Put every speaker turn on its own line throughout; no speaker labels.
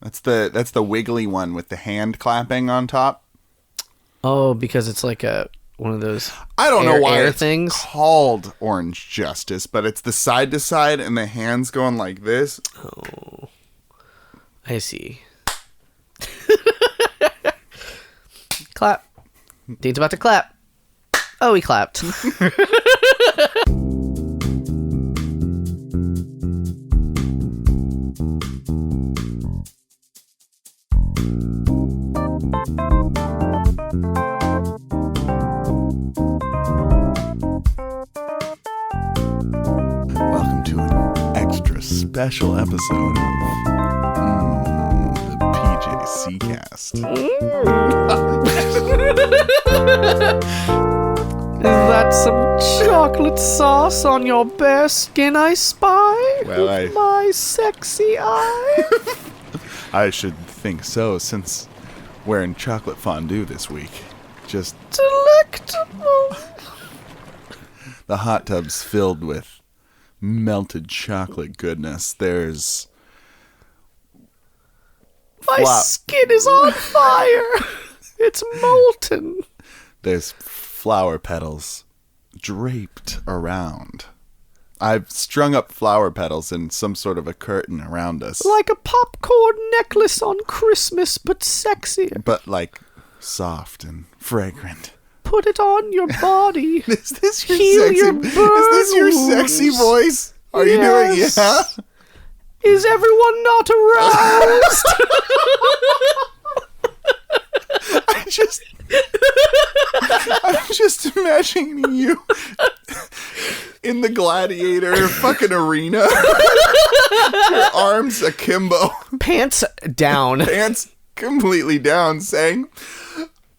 That's the wiggly one with the hand clapping on top.
Oh, because it's like one of those
I don't know why it's
things
called Orange Justice, but it's the side to side and the hands going like this.
Oh, I see. Clap. Dean's about to clap. Oh, he clapped.
Welcome to an extra special episode of the PJC cast.
Is that some chocolate sauce on your bare skin I spy?
Well,
with my sexy eye?
I should think so, since wearing chocolate fondue this week. Just
Delectable.
the hot tub's filled with melted chocolate goodness. There's
My skin is on fire. It's molten.
There's flower petals draped around. I've strung up flower petals in some sort of a curtain around us.
Like a popcorn necklace on Christmas, but sexier.
But like soft and fragrant.
Put it on your body.
Is this your
Heal
sexy?
your burn
Is this your sexy
wounds.
voice? Are you doing?
Yes.
Yeah.
Is everyone not aroused?
I'm just imagining you in the gladiator fucking arena. Your arms akimbo,
Pants down.
pants completely down, saying,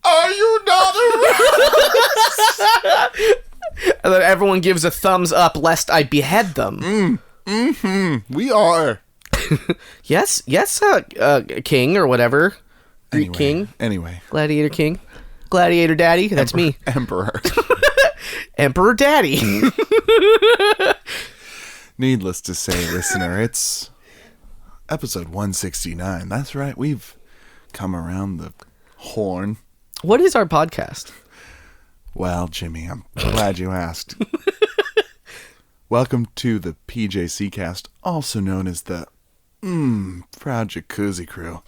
"Are you not aroused?"
And then everyone gives a thumbs up lest I behead them.
We are.
Yes, king or whatever. Greek king.
Anyway.
Gladiator king. Gladiator daddy. That's me.
Emperor.
Emperor daddy.
Needless to say, listener, it's episode 169. That's right. We've come around the horn.
What is our podcast? Well,
Jimmy, I'm glad you asked. Welcome to the PJC cast, also known as the Proud Jacuzzi Crew.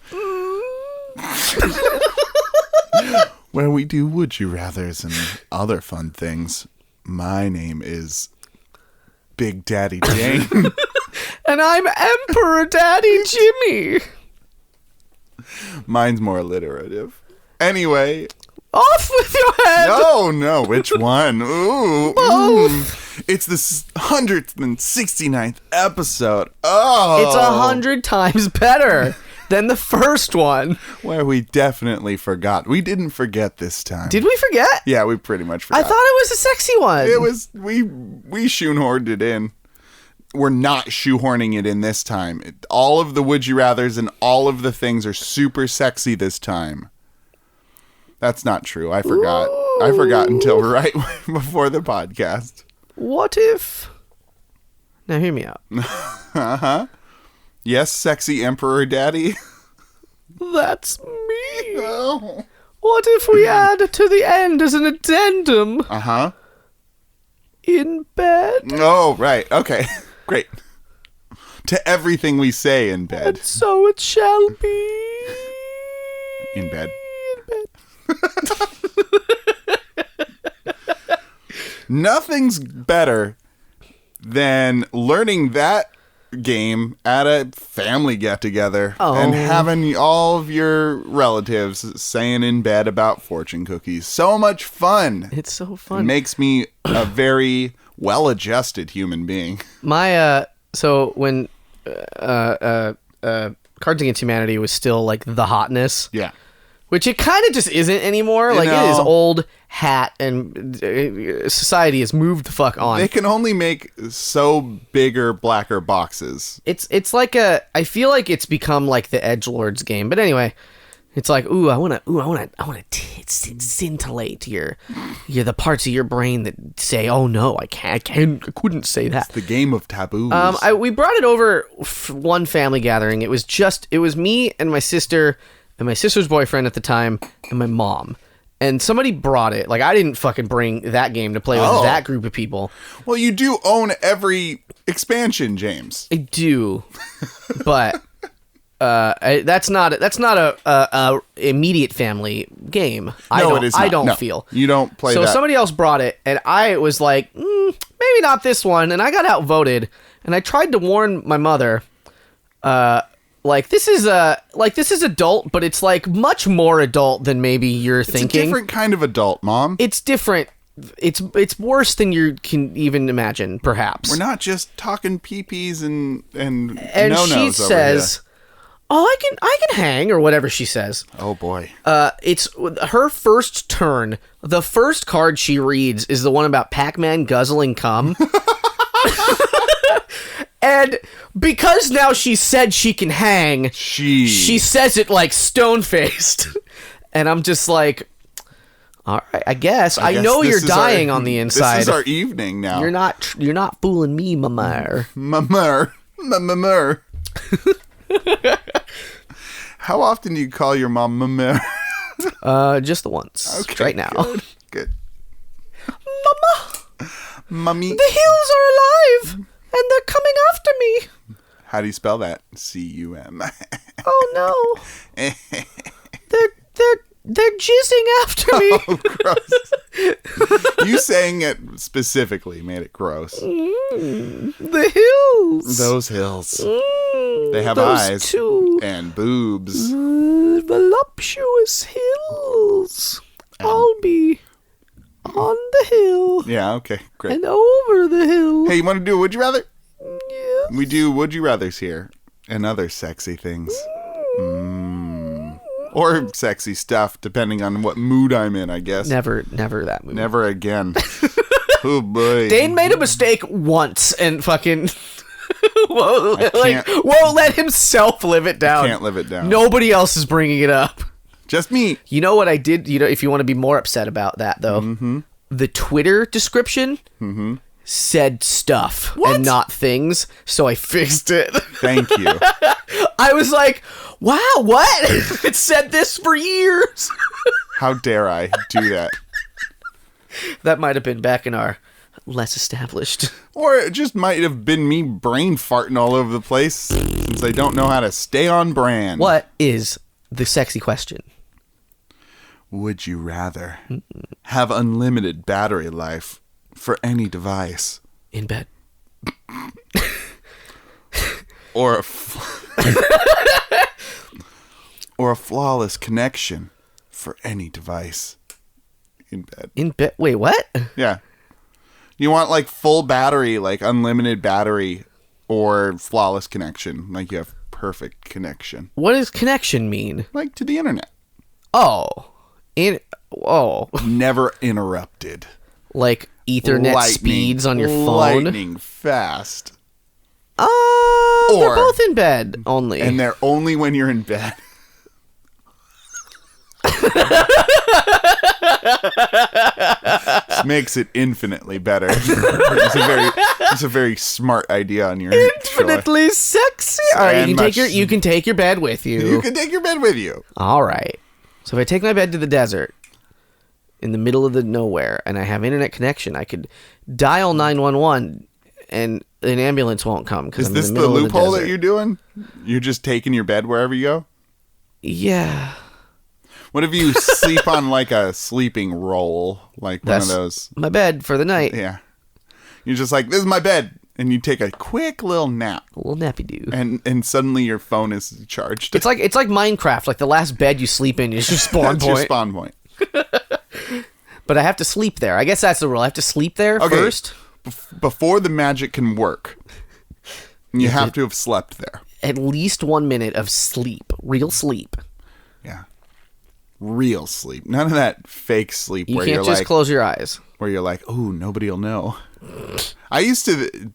Where we do Would You Rathers and other fun things. My name is Big Daddy Dane.
And I'm Emperor Daddy Jimmy.
Mine's more alliterative. Anyway.
Off with your head.
No, which one? Ooh.
Both.
It's the 169th episode. Oh.
It's 100 times better than the first one.
Where we definitely forgot. We didn't forget this time.
Did we forget?
Yeah, we pretty much forgot.
I thought it was a sexy one.
It was, we shoehorned it in. We're not shoehorning it in this time. All of the Would You Rathers and all of the things are super sexy this time. That's not true. I forgot.
Ooh.
I forgot until right before the podcast.
What if... Now hear me out.
Uh-huh. Yes, sexy Emperor Daddy.
That's me.
Oh.
What if we add to the end as an addendum?
Uh-huh.
In bed?
Oh, right. Okay. Great. To everything we say in bed.
And so it shall be.
In bed.
In bed.
Nothing's better than learning that game at a family get-together and having all of your relatives saying in bed about fortune cookies. So much fun.
It's so fun.
It makes me a very well-adjusted human being.
So when Cards Against Humanity was still like the hotness.
Yeah.
Which it kind of just isn't anymore. Like, it is old hat, and society has moved the fuck on.
They can only make so bigger, blacker boxes.
It's like I feel like it's become like the edgelords game. But anyway, It's like, I want to scintillate your the parts of your brain that say, oh no, I couldn't say that.
It's the game of taboos.
We brought it over one family gathering. It was me and my sister and my sister's boyfriend at the time and my mom. And somebody brought it. Like, I didn't fucking bring that game to play with that group of people.
Well, you do own every expansion, James.
I do, but that's not a immediate family game.
It is not.
I don't feel
you don't play.
So
that.
somebody else brought it, and I was like, maybe not this one, and I got outvoted. And I tried to warn my mother. This is adult, but it's like much more adult than maybe you're thinking.
It's a different kind of adult, Mom.
It's different. It's worse than you can even imagine, perhaps.
We're not just talking pee-pees and no-nos
she says, I can hang, or whatever she says.
Oh boy.
It's her first turn. The first card she reads is the one about Pac-Man guzzling cum. And because now she said she can hang, she says it like stone-faced. And I'm just like, all right, I guess. I know you're dying on the inside.
This is our evening now.
You're not fooling me, mamar.
Mamar. How often do you call your mom mamar?
Just the once.
Okay,
right now.
Good.
Mama.
Mummy.
The hills are alive. And they're coming after me.
How do you spell that? C-U-M.
Oh no. They're jizzing after me.
Oh, gross. You saying it specifically made it gross.
The hills.
Those hills. They have eyes
too.
And boobs.
Voluptuous hills. I'll be on the hill.
Yeah, okay, great.
And over the hill.
Hey, you want to do a Would You Rather?
Yes.
We do Would You Rathers here. And other sexy things. Or sexy stuff, depending on what mood I'm in, I guess.
Never that mood.
Never again. Oh, boy.
Dane made a mistake once and fucking... won't let himself live it down.
Can't live it down.
Nobody else is bringing it up.
Just me.
You know what I did? If you want to be more upset about that, though, the Twitter description said stuff and not things, so I fixed it.
Thank you.
I was like, wow, what? It said this for years.
How dare I do that?
That might have been back in our less established.
Or it just might have been me brain farting all over the place since I don't know how to stay on brand.
What is the sexy question?
Would you rather have unlimited battery life for any device?
In bed.
Or or a flawless connection for any device? In bed.
In bed? Wait, what?
Yeah. You want like full battery, like unlimited battery, or flawless connection, like you have perfect connection.
What does connection mean?
Like to the internet.
Oh.
Never interrupted.
Like Ethernet speeds on your phone?
Lightning fast.
They're both in bed only.
And they're only when you're in bed. This makes it infinitely better. It's a very smart idea on your
infinitely sexy. All right, you can take your bed with you.
You can take your bed with you.
All right. So if I take my bed to the desert in the middle of the nowhere and I have internet connection, I could dial 911 and an ambulance won't come.
Is this the loophole that you're doing? You're just taking your bed wherever you go?
Yeah.
What if you sleep on like a sleeping roll? Like one of those.
My bed for the night.
Yeah. You're just like, this is my bed. And you take a quick little nap.
A little nappy do.
And suddenly your phone is charged.
It's like Minecraft. Like the last bed you sleep in is your spawn point.
Your spawn point.
But I have to sleep there. I guess that's the rule. I have to sleep there first.
Before the magic can work, you have to have slept there.
At least 1 minute of sleep. Real sleep.
Yeah. Real sleep. None of that fake sleep
where you're just close your eyes.
Where you're like, oh, nobody will know. I used to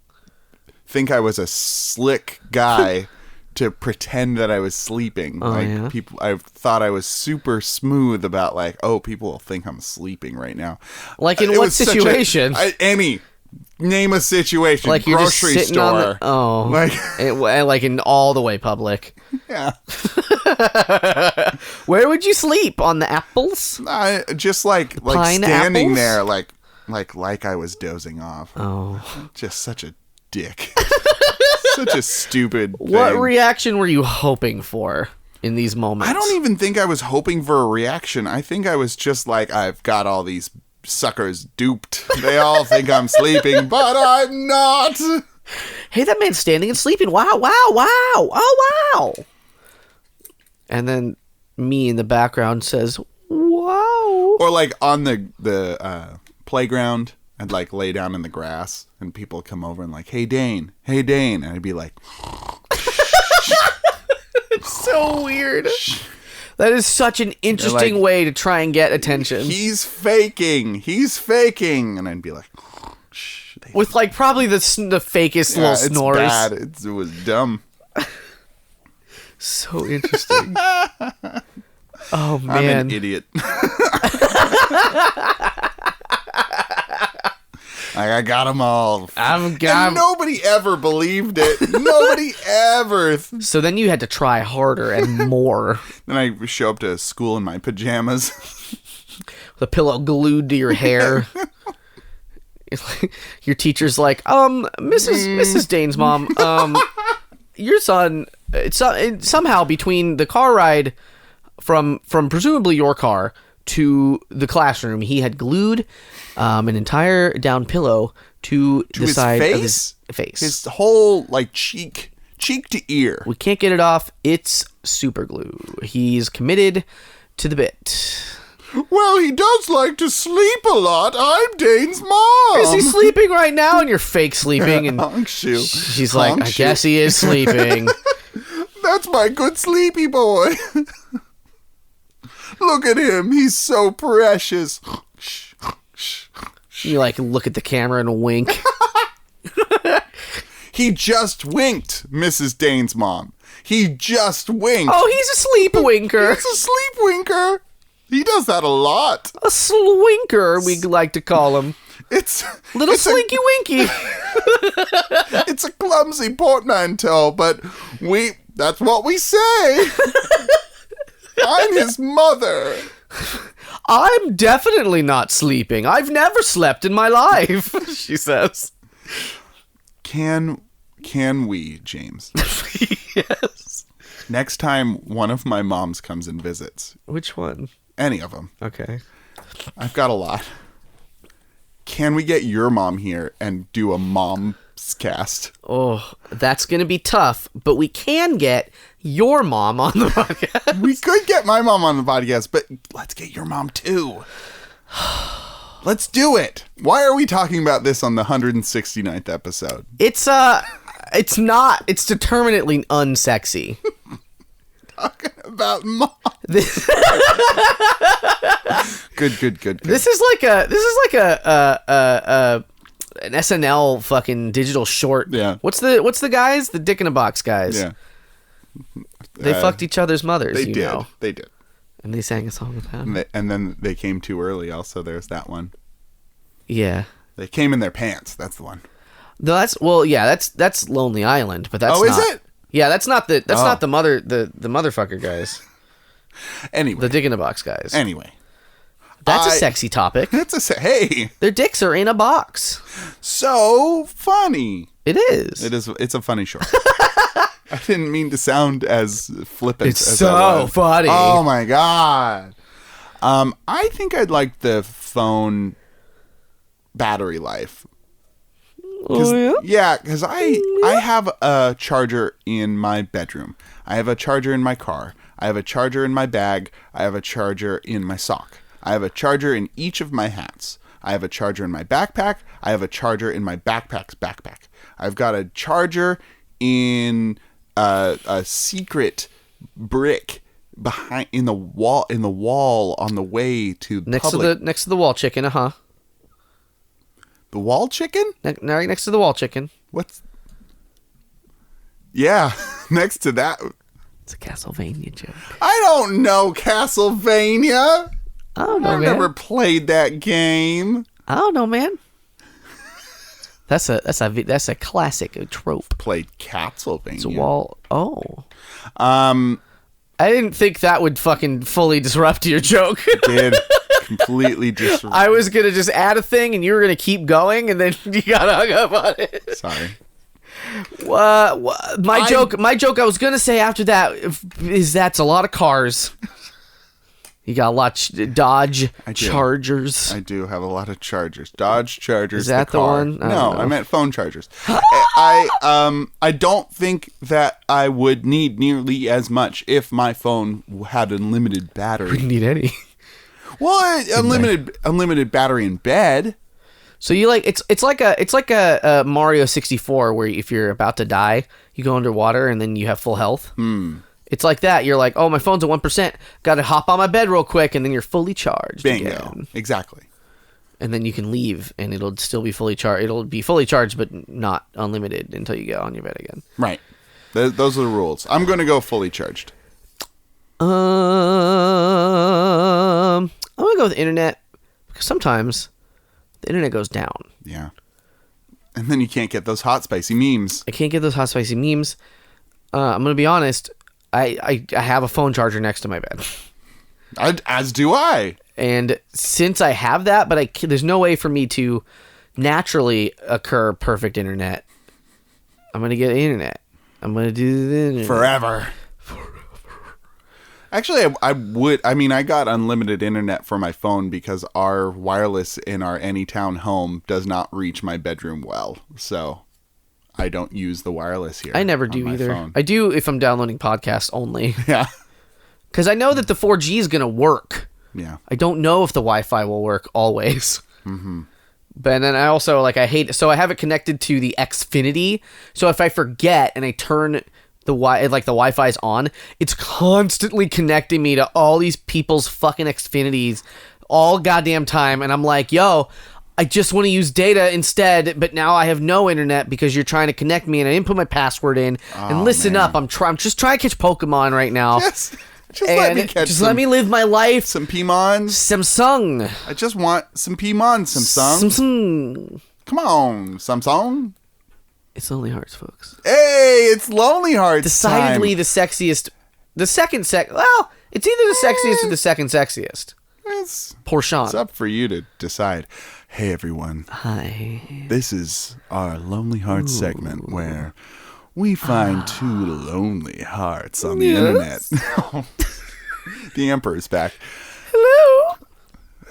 think I was a slick guy to pretend that I was sleeping.
Oh, yeah?
People, I thought I was super smooth about like, oh, people will think I'm sleeping right now.
Like in what situation?
Any. Name a situation.
Like you're
grocery
just sitting
store.
on the, like in all the way public.
Yeah.
Where would you sleep? On the apples?
Just like standing
apples?
there, like I was dozing off.
Oh,
just such a dick. Such a stupid thing.
What reaction were you hoping for in these moments?
I don't even think I was hoping for a reaction. I think I was just like, I've got all these suckers duped. They all think I'm sleeping, but I'm not.
Hey, that man's standing and sleeping. Wow, wow, wow. Oh, wow. And then me in the background says, wow.
Or like on the playground, I'd like lay down in the grass and people come over and like, hey, Dane. And I'd be like,
it's so weird. That is such an interesting way to try and get attention.
He's faking. And I'd be like, shh.
With like probably the fakest little snores.
It's bad. It was dumb.
So interesting. Oh, man.
I'm an idiot. I got them all. And nobody ever believed it. Nobody ever.
So then you had to try harder and more.
Then I show up to school in my pajamas.
The pillow glued to your hair. Your teacher's like, Mrs. Dane's mom, your son, somehow between the car ride from presumably your car to the classroom, he had glued an entire down pillow to the side of his face.
His whole like cheek to ear.
We can't get it off. It's super glue. He's committed to the bit.
Well, he does like to sleep a lot. I'm Dane's mom.
Is he sleeping right now? And you're fake sleeping. And she's like, I guess he is sleeping.
That's my good sleepy boy. Look at him. He's so precious.
You like look at the camera and wink.
He just winked, Mrs. Dane's mom. He just winked.
Oh, he's a sleep winker.
He's a sleep winker. He does that a lot.
A swinker, we like to call him.
It's
Slinky Winky.
It's a clumsy portmanteau, but that's what we say. I'm his mother.
I'm definitely not sleeping. I've never slept in my life, she says.
Can we, James?
Yes.
Next time one of my moms comes and visits.
Which one?
Any of them.
Okay.
I've got a lot. Can we get your mom here and do a mom's cast?
Oh, that's going to be tough, but we can get your mom on the podcast.
We could get my mom on the podcast, but let's get your mom too. Let's do it. Why are we talking about this on the 169th episode?
It's not. It's determinately unsexy.
Talking about mom. Good.
This is like an SNL fucking digital short.
Yeah.
What's the guys? The Dick in a Box guys.
Yeah.
They fucked each other's mothers.
They did.
And they sang a song with that.
And then they came too early. Also, there's that one.
Yeah.
They came in their pants. That's the one.
No, that's Lonely Island, but that's
is it?
Yeah, that's not the motherfucker guys.
Anyway,
the Dick in a Box guys.
Anyway,
that's a sexy topic.
Hey,
their dicks are in a box.
So funny.
It is.
It is. It's a funny short. I didn't mean to sound as flippant.
It's
as
so funny.
Oh my god. I think I'd like the phone battery life.
Oh,
yeah, because I have a charger in my bedroom. I have a charger in my car. I have a charger in my bag. I have a charger in my sock. I have a charger in each of my hats. I have a charger in my backpack. I have a charger in my backpack's backpack. I've got a charger in a secret brick behind in the wall on the way to
next to the wall chicken.
The wall chicken?
Right next to the wall chicken.
What's... Yeah. next to that,
It's a Castlevania joke.
I don't know Castlevania.
I don't know,
I've
man.
never played that game.
I don't know, man. That's a classic trope.
Played Castlevania.
It's a wall. Oh. I didn't think that would fucking fully disrupt your joke.
Did completely disrupt.
I was gonna just add a thing, and you were gonna keep going, and then you got hung up on it.
Sorry.
My joke. I was gonna say after that is that's a lot of cars. You got a lot Dodge Chargers.
I do have a lot of Chargers. Dodge Chargers.
Is that the one?
No, I meant phone chargers. I don't think that I would need nearly as much if my phone had unlimited battery.
Wouldn't need any.
Well, unlimited battery in bed.
So you like it's like a Mario 64 where if you're about to die, you go underwater and then you have full health. It's like that. You're like, oh, my phone's at 1%. Got to hop on my bed real quick, and then you're fully charged.
Bingo.
Again.
Exactly.
And then you can leave, and it'll still be fully charged. It'll be fully charged, but not unlimited until you get on your bed again.
Right. Those are the rules. I'm going to go fully charged.
I'm gonna go with internet because sometimes the internet goes down.
Yeah. And then you can't get those hot spicy memes.
I can't get those hot spicy memes. I'm gonna be honest. I have a phone charger next to my bed.
As do I.
And since I have that, but there's no way for me to naturally occur perfect internet. I'm gonna get internet. I'm gonna do the internet
Forever. Actually, I got unlimited internet for my phone because our wireless in our Anytown home does not reach my bedroom well. So I don't use the wireless here.
I never do either.
Phone.
I do if I'm downloading podcasts only.
Yeah.
Because I know that the 4G is going to work.
Yeah.
I don't know if the Wi-Fi will work always. Mm-hmm. But then I also, I have it connected to the Xfinity. So if I forget and I turn the Wi-Fi's on, it's constantly connecting me to all these people's fucking Xfinities all goddamn time. And I'm like, yo, I just want to use data instead, but now I have no internet because you're trying to connect me and I didn't put my password in. And listen up, I'm just trying to catch Pokemon right now.
Yes. Let
me live my life.
Some Pimons.
Samsung.
I just want some Pimons, Samsung. Come on, Samsung.
It's Lonely Hearts, folks.
Hey, it's Lonely Hearts.
Decidedly the sexiest. The second well, it's either the sexiest or the second sexiest. Poor Sean.
It's up for you to decide. Hey, everyone.
Hi.
This is our Lonely Hearts segment where we find two lonely hearts on the internet. The Emperor's back.
Hello.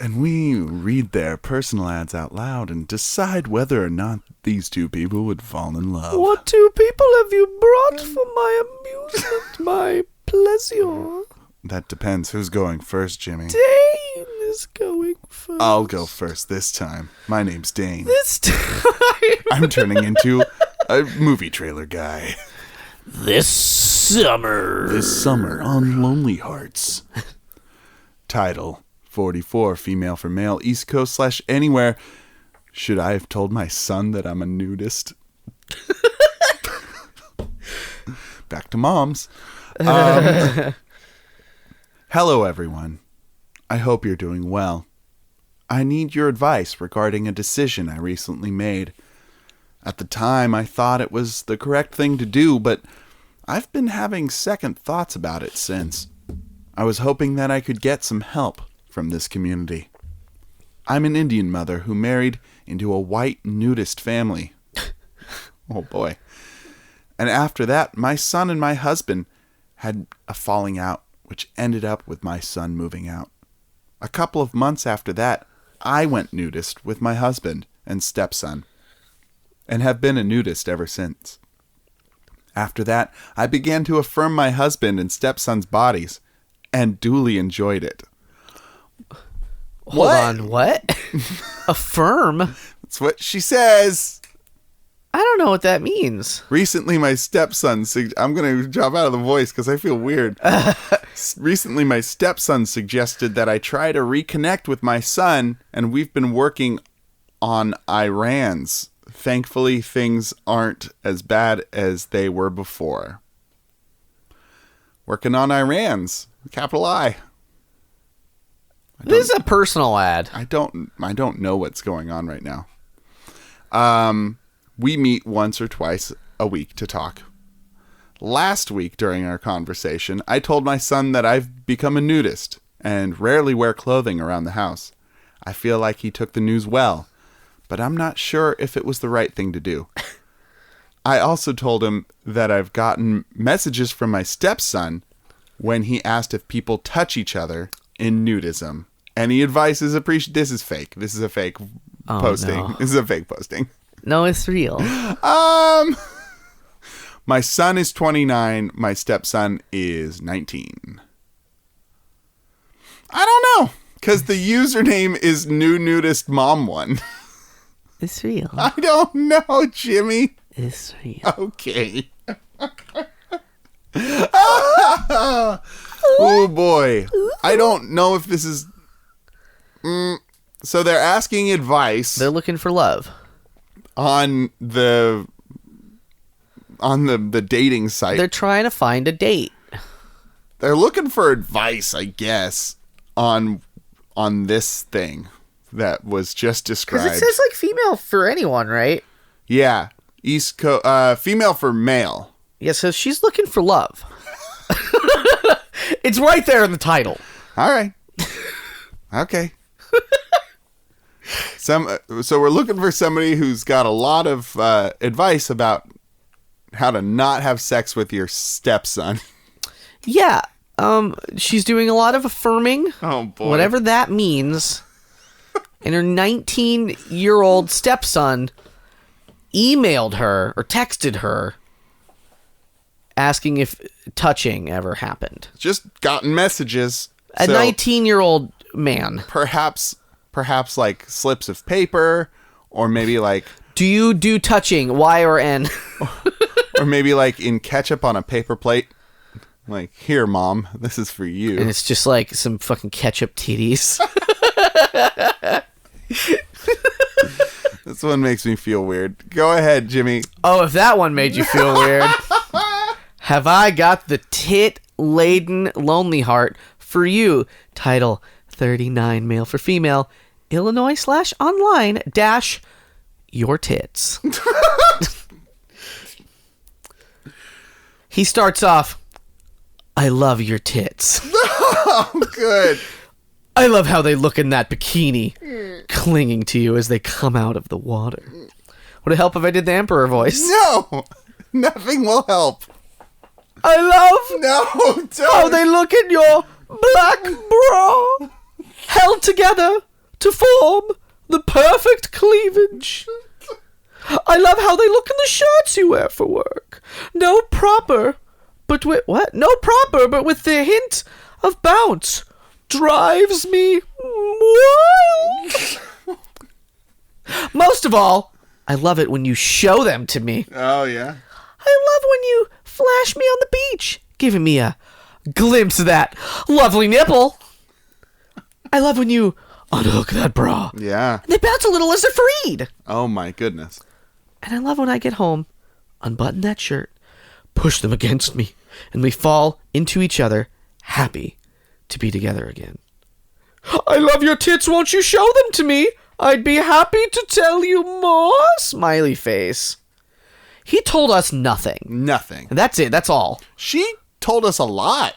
And we read their personal ads out loud and decide whether or not these two people would fall in love.
What two people have you brought for my amusement, my pleasure?
That depends. Who's going first, Jimmy?
Dane is going first.
I'll go first this time. My name's Dane.
This time.
I'm turning into a movie trailer guy.
This summer
on Lonely Hearts. Title: 44, female for male, East Coast / anywhere. Should I have told my son that I'm a nudist? Back to moms. Hello, everyone. I hope you're doing well. I need your advice regarding a decision I recently made. At the time, I thought it was the correct thing to do, but I've been having second thoughts about it since. I was hoping that I could get some help from this community. I'm an Indian mother who married into a white nudist family. Oh boy. And after that, my son and my husband had a falling out, which ended up with my son moving out. A couple of months after that, I went nudist with my husband and stepson, and have been a nudist ever since. After that, I began to affirm my husband and stepson's bodies, and duly enjoyed it.
Hold on, what? Affirm?
That's what she says.
I don't know what that means.
Recently, my stepson... I'm going to drop out of the voice because I feel weird. Recently, my stepson suggested that I try to reconnect with my son, and we've been working on Irans. Thankfully, things aren't as bad as they were before. Working on Iran's, capital I.
This is a personal ad.
I don't know what's going on right now. We meet once or twice a week to talk. Last week during our conversation, I told my son that I've become a nudist and rarely wear clothing around the house. I feel like he took the news well, but I'm not sure if it was the right thing to do. I also told him that I've gotten messages from my stepson when he asked if people touch each other in nudism. Any advice is appreciated. This is fake. This is a fake posting.
No.
This is a fake posting.
No, it's real.
My son is 29. My stepson is 19. I don't know, because the username is New Nudist Mom 1.
It's real.
I don't know, Jimmy.
It's real.
Okay. Oh boy. I don't know if this is... So they're asking advice
They're looking for love.
on the dating site.
They're trying to find a date.
They're looking for advice, I guess, on this thing that was just described.
Because it says like female for anyone, right?
Yeah. Female for male.
Yeah, so she's looking for love. It's right there in the title.
All right. Okay. So we're looking for somebody who's got a lot of advice about how to not have sex with your stepson.
Yeah. She's doing a lot of affirming.
Oh boy.
Whatever that means. And her 19-year-old stepson emailed her or texted her asking if touching ever happened.
Just gotten messages.
A 19-year-old man.
Perhaps like slips of paper, or maybe like...
Do you do touching, Y or N?
Or maybe like in ketchup on a paper plate. Like, here, Mom, this is for you.
And it's just like some fucking ketchup titties.
This one makes me feel weird. Go ahead, Jimmy.
Oh, if that one made you feel weird. Have I got the tit-laden lonely heart for you? Title 39 male for female. Illinois/online - your tits. He starts off, I love your tits.
Oh, good.
I love how they look in that bikini, clinging to you as they come out of the water. Would it help if I did the Emperor voice?
No, nothing will help.
I love
No, don't.
how they look in your black bra, held together to form the perfect cleavage. I love how they look in the shirts you wear for work. No proper, but with what? No proper, but with the hint of bounce. Drives me wild. Most of all, I love it when you show them to me.
Oh, yeah?
I love when you flash me on the beach, giving me a glimpse of that lovely nipple. I love when you unhook that bra.
Yeah.
And they bounce a little as they're freed.
Oh, my goodness.
And I love when I get home, unbutton that shirt, push them against me, and we fall into each other, happy to be together again. I love your tits, won't you show them to me? I'd be happy to tell you more. Smiley face. He told us nothing.
Nothing.
And that's it, that's all.
She told us a lot.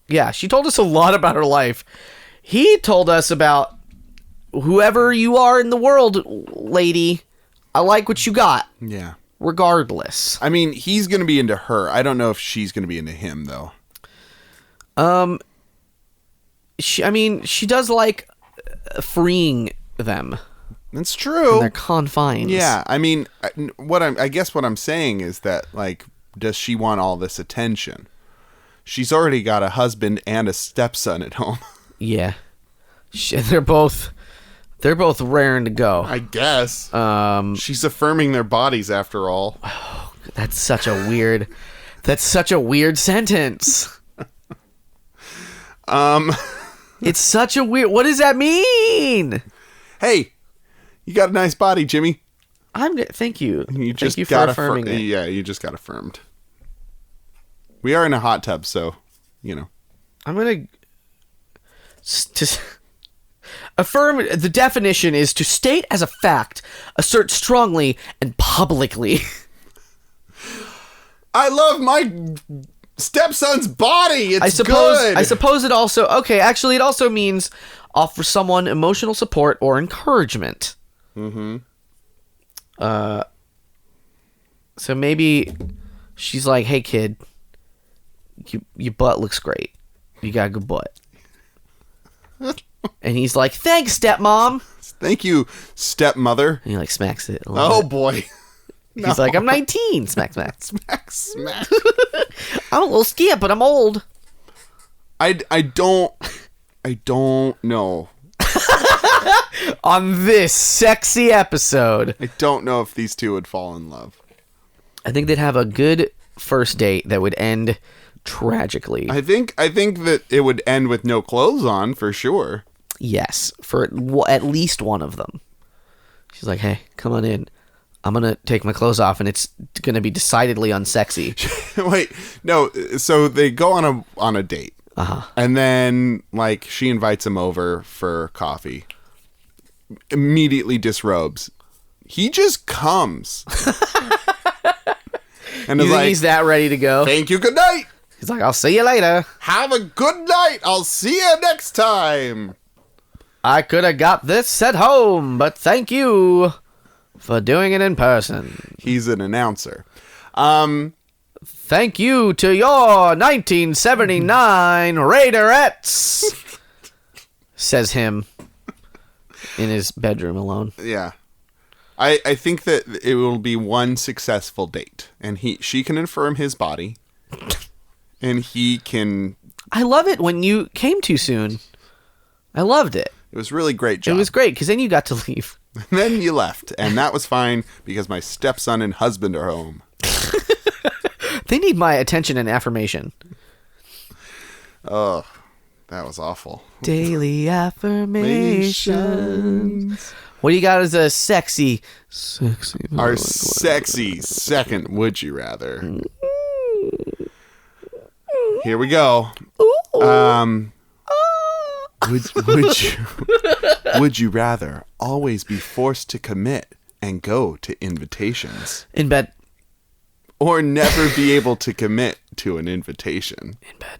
Yeah, she told us a lot about her life. He told us about whoever you are in the world, lady. I like what you got.
Yeah.
Regardless.
I mean, he's going to be into her. I don't know if she's going to be into him, though.
She does like freeing them.
That's true.
In their confines.
Yeah, I mean, I guess what I'm saying is that, like, does she want all this attention? She's already got a husband and a stepson at home.
Yeah, they're both raring to go.
I guess. She's affirming their bodies after all.
Oh, that's such a weird. That's such a weird sentence. It's such a weird. What does that mean?
Hey, you got a nice body, Jimmy.
I'm good. Thank you.
You just
Thank you
got
for affirming it.
Yeah, you just got affirmed. We are in a hot tub, so, you know.
I'm going to affirm. The definition is to state as a fact, assert strongly and publicly.
I love my stepson's body. It's
I
good.
suppose it also... Okay, actually, it also means offer someone emotional support or encouragement. Mm-hmm. So maybe she's like, hey, kid, your butt looks great. You got a good butt. And he's like, thanks, stepmom.
Thank you, stepmother.
And he like smacks it.
Oh, boy.
He's like, I'm 19. Smack, smack.
Smack, smack.
I'm a little scared, but I'm old.
I don't know.
On this sexy episode,
I don't know if these two would fall in love.
I think they'd have a good first date that would end tragically.
I think that it would end with no clothes on for sure.
Yes, for at least one of them. She's like, hey, come on in. I'm going to take my clothes off, and it's going to be decidedly unsexy.
Wait, no. So they go on a date.
Uh-huh.
And then, like, she invites him over for coffee. Immediately disrobes. He just comes. And
You
is
think
like,
he's that ready to go?
thank you, good night.
He's like, I'll see you later.
Have a good night. I'll see you next time.
I could have got this at home, but thank you for doing it in person.
He's an announcer.
Thank you to your 1979 Raiderettes, says him in his bedroom alone.
Yeah. I think that it will be one successful date. And she can affirm his body. And he can...
I love it when you came too soon. I loved it.
It was really great job.
It was great, because then you got to leave.
And then you left. And that was fine, because my stepson and husband are home.
They need my attention and affirmation.
Oh, that was awful.
Daily affirmations. What do you got as a sexy...
Our sexy second Would You Rather. Here we go. Would you rather always be forced to commit and go to invitations?
In bed.
Or never be able to commit to an invitation?
In bed.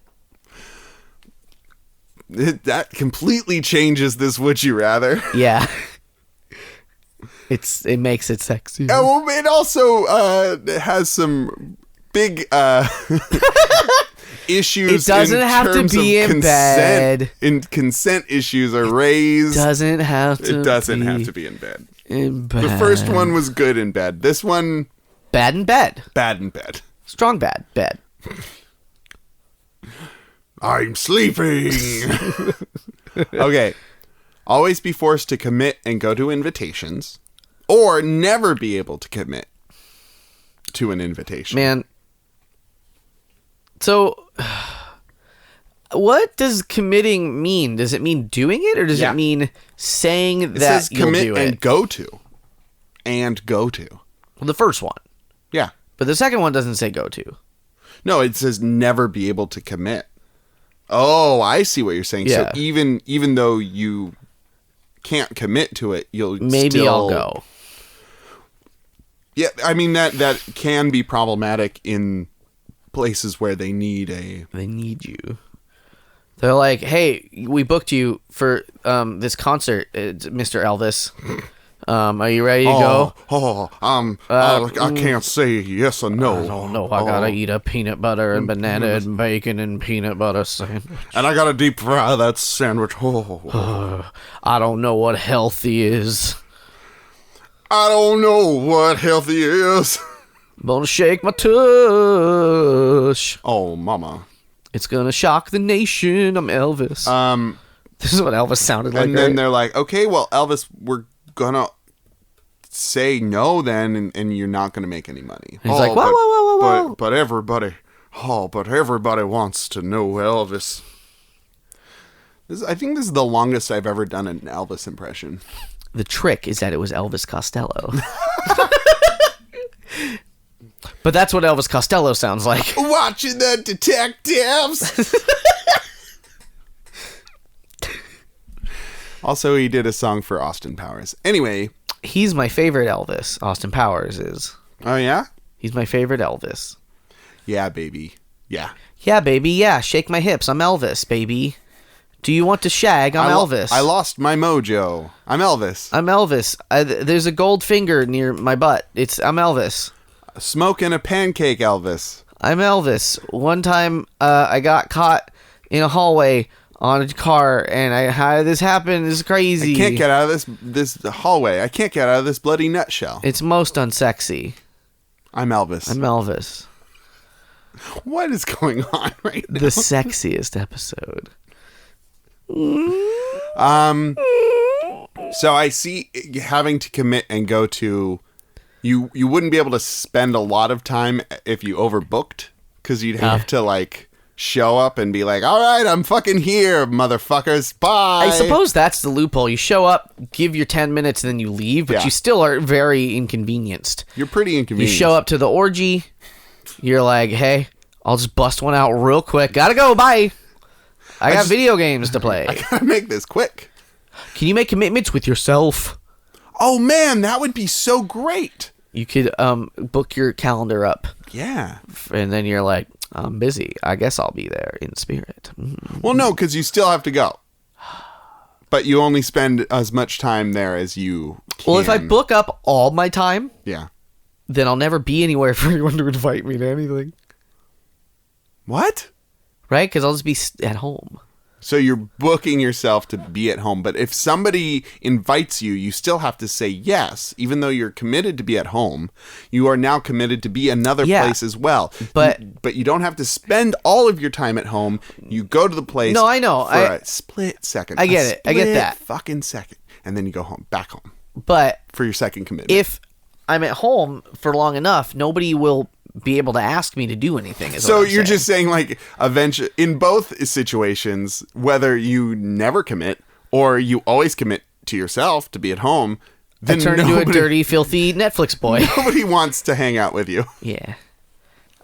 That completely changes this Would You Rather.
Yeah. It makes it sexy.
Oh, well, it also has some big issues.
It doesn't
in
have to
terms
be
of
in bed.
Consent issues are raised.
It doesn't have to
be in bed.
In bed.
The first one was good in bed. This one...
Bad in bed.
Bad in bed.
Strong bad. Bed.
I'm sleeping. Okay. Always be forced to commit and go to invitations. Or never be able to commit to an invitation.
Man. So, what does committing mean? Does it mean doing it, or does it mean saying
it
that
says
you'll
commit
do it?
and go to. And go to.
Well, the first one.
Yeah.
But the second one doesn't say go to.
No, it says never be able to commit. Oh, I see what you're saying.
Yeah.
So even though you can't commit to it, you'll
Maybe I'll go.
Yeah, I mean that can be problematic in places where they need
you. They're like, hey, we booked you for this concert, Mr. Elvis. Are you ready to go?
I can't say yes or no.
I don't know. I gotta eat a peanut butter and banana and bacon and peanut butter sandwich.
And I gotta deep fry that sandwich.
I don't know what healthy is.
I don't know what healthy is.
Gonna shake my tush.
Oh, mama.
It's gonna shock the nation. I'm Elvis. This is what Elvis sounded like.
And then they're like, okay, well, Elvis, we're gonna say no then, and you're not gonna make any money.
And he's like, whoa.
But everybody wants to know Elvis. I think this is the longest I've ever done an Elvis impression.
The trick is that it was Elvis Costello. But that's what Elvis Costello sounds like.
Watching the detectives. Also, he did a song for Austin Powers. Anyway.
He's my favorite Elvis. Austin Powers is.
Oh, yeah?
He's my favorite Elvis.
Yeah, baby. Yeah.
Yeah, baby. Yeah. Shake my hips. I'm Elvis, baby. Do you want to shag? I'm Elvis.
I lost my mojo. I'm Elvis.
I'm Elvis. There's a gold finger near my butt. I'm Elvis.
Smoking a pancake, Elvis.
I'm Elvis. One time, I got caught in a hallway on a car, and how this happened is crazy.
I can't get out of this hallway. I can't get out of this bloody nutshell.
It's most unsexy.
I'm Elvis.
I'm Elvis.
What is going on right now?
The sexiest episode.
So I see having to commit and go to... You wouldn't be able to spend a lot of time if you overbooked, because you'd have to, like... show up and be like, all right, I'm fucking here, motherfuckers. Bye.
I suppose that's the loophole. You show up, give your 10 minutes, and then you leave, but
Yeah.
you still are very inconvenienced.
You're pretty
You
inconvenienced.
show up to the orgy, you're like, hey, I'll just bust one out real quick. Gotta go, bye. I got video games to play.
I gotta make this quick.
Can you make commitments with yourself?
Oh, man, that would be so great.
You could book your calendar up,
Yeah.
and then you're like, I'm busy. I guess I'll be there in spirit.
Well, no, because you still have to go. But you only spend as much time there as you can.
Well, if I book up all my time,
Yeah.
then I'll never be anywhere for anyone to invite me to anything.
What?
Right? Because I'll just be at home.
So you're booking yourself to be at home. But if somebody invites you, you still have to say yes. Even though you're committed to be at home, you are now committed to be another place as well. But you don't have to spend all of your time at home. You go to the place.
No, I know.
For a split second.
I get it. I get that.
Fucking second. And then you go home. Back home.
But
For your second commitment.
if I'm at home for long enough, nobody will be able to ask me to do anything.
So you're just saying, like, eventually, in both situations, whether you never commit or you always commit to yourself to be at home, then
I turn into a dirty, filthy Netflix boy.
nobody wants to hang out with you.
Yeah.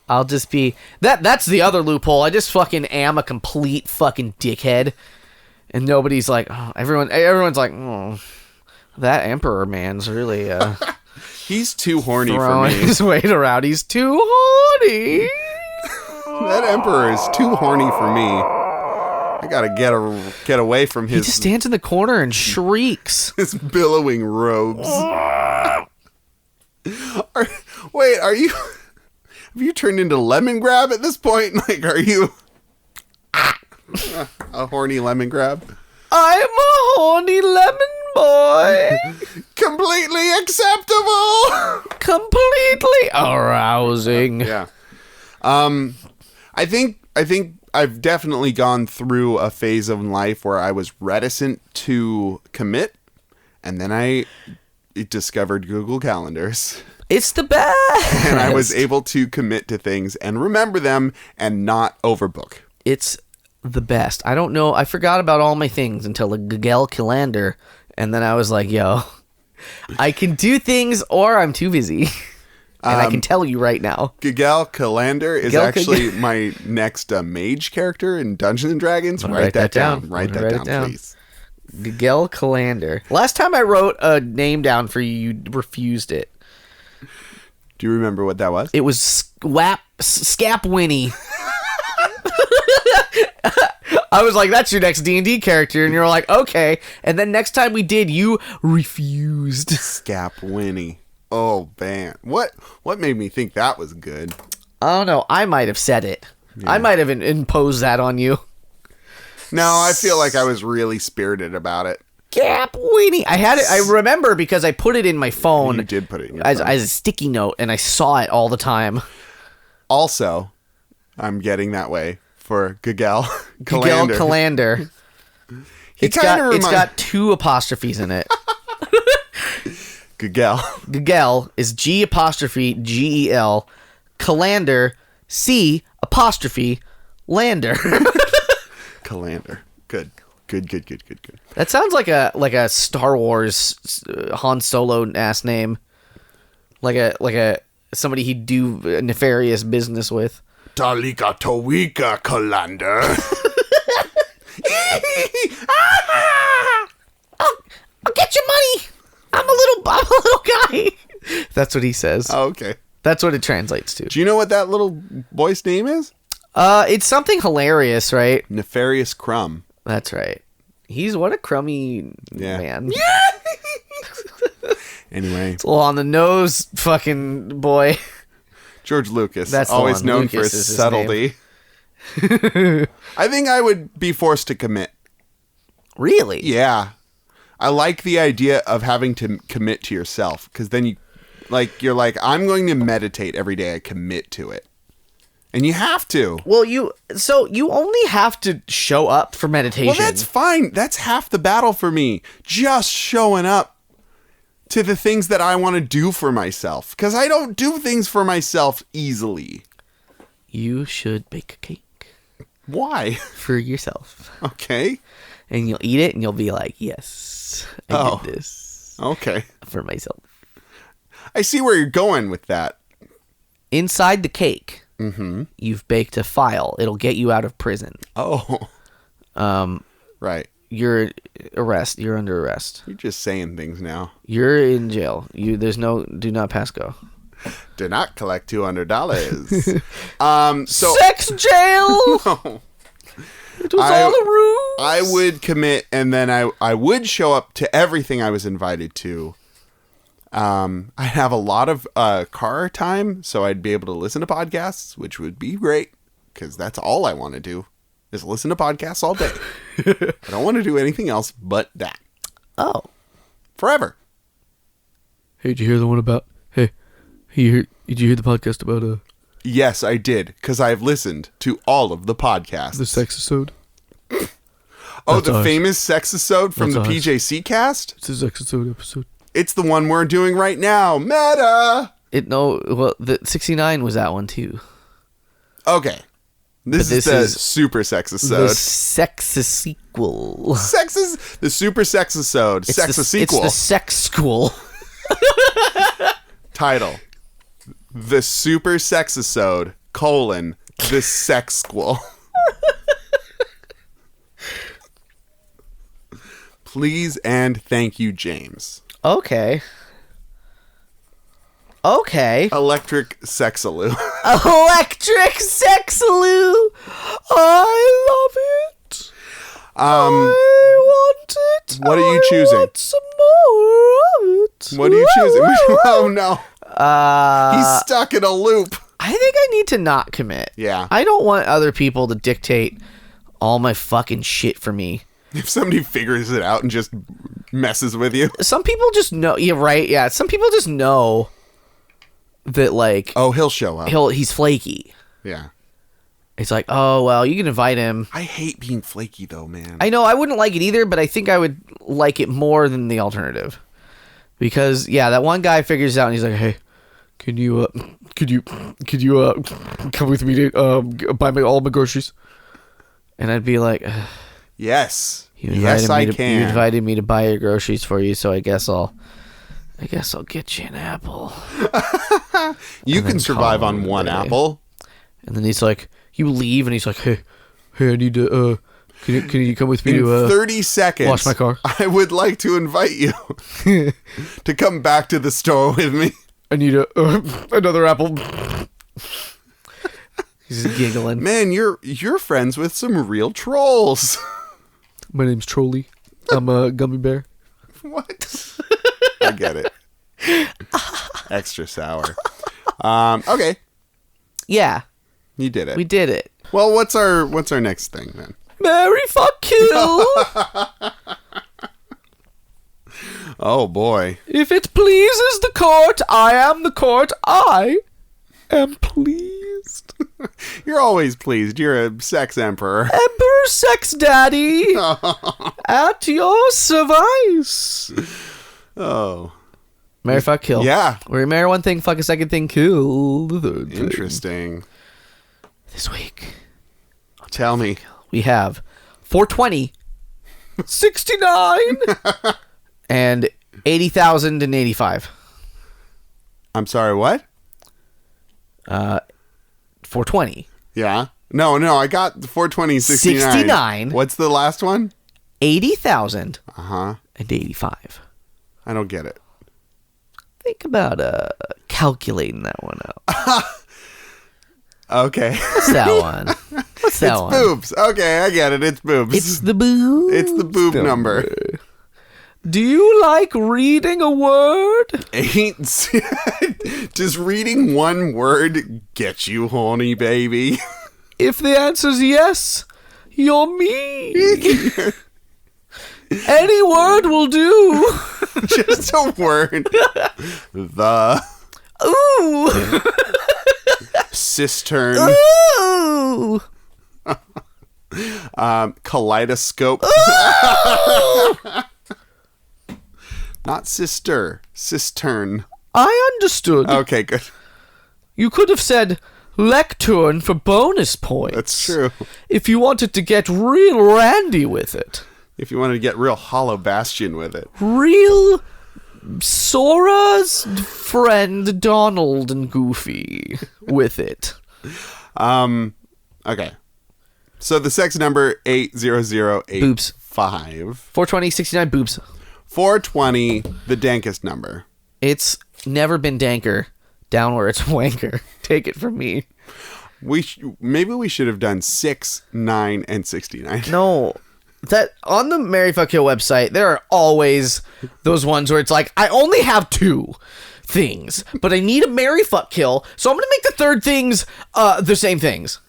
I'll just be... That's the other loophole. I just fucking am a complete fucking dickhead. And nobody's like... Oh, everyone's like... Oh, that Emperor man's really...
He's too horny for
throwing
me.
his weight around. He's too horny.
That Emperor is too horny for me. I gotta get away from
He just stands in the corner and shrieks.
his billowing robes. Wait, are you... Have you turned into Lemon Grab at this point? Like, are you... a horny Lemon Grab?
I'm a horny lemon boy.
Completely acceptable!
Completely arousing.
Yeah. I think I've definitely gone through a phase of life where I was reticent to commit, and then I discovered Google Calendars.
It's the best.
And I was able to commit to things and remember them and not overbook.
It's the best. I don't know. I forgot about all my things until the Google Calendar, and then I was like, yo, I can do things or I'm too busy. And I can tell you right now.
Google Calendar is actually my next mage character in Dungeons and Dragons. Write that down. Write that down, please.
Google Calendar. Last time I wrote a name down for you, you refused it.
Do you remember what that was?
It was Scap Winnie. I was like, that's your next D&D character. And you're like, okay. And then next time we did, you refused.
Scap Winnie. Oh, man. What made me think that was good?
I don't know. I might have said it.
Yeah.
I might have imposed that on you.
No, I feel like I was really spirited about it.
Scap Winnie. I had it. I remember because I put it in my phone.
You did put it in your
phone.
phone.
As a sticky note, and I saw it all the time.
Also, I'm getting that way for Google Calendar.
Google Calendar. It's got 2 apostrophes in it.
Google.
Google is G''Gel. Calendar, C''Lander.
Calendar. Good.
That sounds like a Star Wars Han Solo ass name. Like a somebody he'd do nefarious business with.
Talika Towika Colander.
I'll get your money. I'm a little guy. That's what he says.
Oh, okay.
That's what it translates to.
Do you know what that little boy's name is?
It's something hilarious, right?
Nefarious Crumb.
That's right. He's what a crummy man.
Anyway.
It's a little on the nose, fucking boy.
George Lucas.
That's
always known
Lucas
for his subtlety. I think I would be forced to commit.
Really?
Yeah. I like the idea of having to commit to yourself, because then you're like, I'm going to meditate every day. I commit to it. And you have to.
Well, you only have to show up for meditation.
Well, that's fine. That's half the battle for me. Just showing up to the things that I want to do for myself, because I don't do things for myself easily.
You should bake a cake.
Why?
For yourself.
Okay.
And you'll eat it and you'll be like, yes, I did this.
Okay.
For myself.
I see where you're going with that.
Inside the cake, you've baked a file. It'll get you out of prison.
Oh. Right.
You're under arrest.
You're just saying things now.
You're in jail. There's no do not pass go.
Do not collect $200. So
sex jail.
No.
It was all the rules.
I would commit, and then I would show up to everything I was invited to. I have a lot of car time, so I'd be able to listen to podcasts, which would be great, because that's all I want to do, is listen to podcasts all day. I don't want to do anything else but that.
Oh.
Forever.
Hey, did you hear the one about... Hey, did you hear the podcast about...
Yes, I did, because I've listened to all of the podcasts.
The sexisode?
Oh, the famous sexisode from the PJC cast?
It's a sexisode episode.
It's the one we're doing right now. Meta!
The 69 was that one, too.
Okay. This is the super sexisode.
The sexist sequel.
The super sexisode. Sexist sequel.
It's the sex school.
Title. The super sexisode, the sex school. Please and thank you, James.
Okay.
Electric Sexaloo.
Electric Sexaloo. I love it. I want it.
What are you choosing?
I want some more of it.
What are you choosing? Oh no. He's stuck in a loop.
I think I need to not commit.
Yeah.
I don't want other people to dictate all my fucking shit for me.
If somebody figures it out and just messes with you.
Some people just know. Yeah, right. Yeah. Some people just know that, like...
Oh, he'll show up.
He's flaky.
Yeah.
It's like, oh, well, you can invite him.
I hate being flaky, though, man.
I know. I wouldn't like it either, but I think I would like it more than the alternative. Because, yeah, that one guy figures it out and he's like, hey, can you come with me to buy all my groceries? And I'd be like,
yes.
I
can.
You invited me to buy your groceries for you, so I guess I'll get you an apple.
You can survive on one apple.
And then he's like, you leave, and he's like, hey, I need to, can you come with me
in
to
30 seconds
wash my car?
I would like to invite you to come back to the store with me.
I need another apple. He's just giggling.
Man, you're friends with some real trolls.
My name's Trolley. I'm a gummy bear.
What? I get it. Extra sour. Okay.
Yeah.
You did it.
We did it.
Well, what's our next thing then?
Marry, fuck, kill.
Oh boy.
If it pleases the court, I am the court. I am pleased.
You're always pleased. You're a sex emperor.
Emperor sex daddy. At your service.
Oh.
Marry, fuck, kill.
Yeah.
Where you marry one thing, fuck a second thing, kill the third thing.
Interesting.
This week.
Tell me.
We have 420, 69, and 80,085.
I'm sorry, what?
420.
Yeah. No, I got 420, 69.
69.
What's the last one?
80,000.
Uh-huh.
And 85.
I don't get it.
Think about calculating that one out.
Okay.
What's that one? What's that
It's
one?
boobs. Okay, I get it. It's boobs.
It's the boob.
It's the boob number.
Do you like reading a word?
Ain't does reading one word get you horny, baby?
If the answer's yes, you're me. Any word will do.
Just a word. The
Ooh.
cistern.
Ooh.
Kaleidoscope. Not sister. Cistern.
I understood.
Okay, good.
You could have said lectern for bonus points.
That's true.
If you wanted to get real randy with it.
If you wanted to get real Hollow Bastion with it.
Real Sora's friend Donald and Goofy with it.
Okay. So the sex number 80085.
Boobs. 420, 69 boobs.
420, the dankest number.
It's never been danker. Down where it's wanker. Take it from me.
Maybe we should have done 6, 9, and 69.
No. That on the Marry Fuck Kill website, there are always those ones where it's like, I only have 2 things, but I need a Marry Fuck Kill, so I'm gonna make the third things the same things.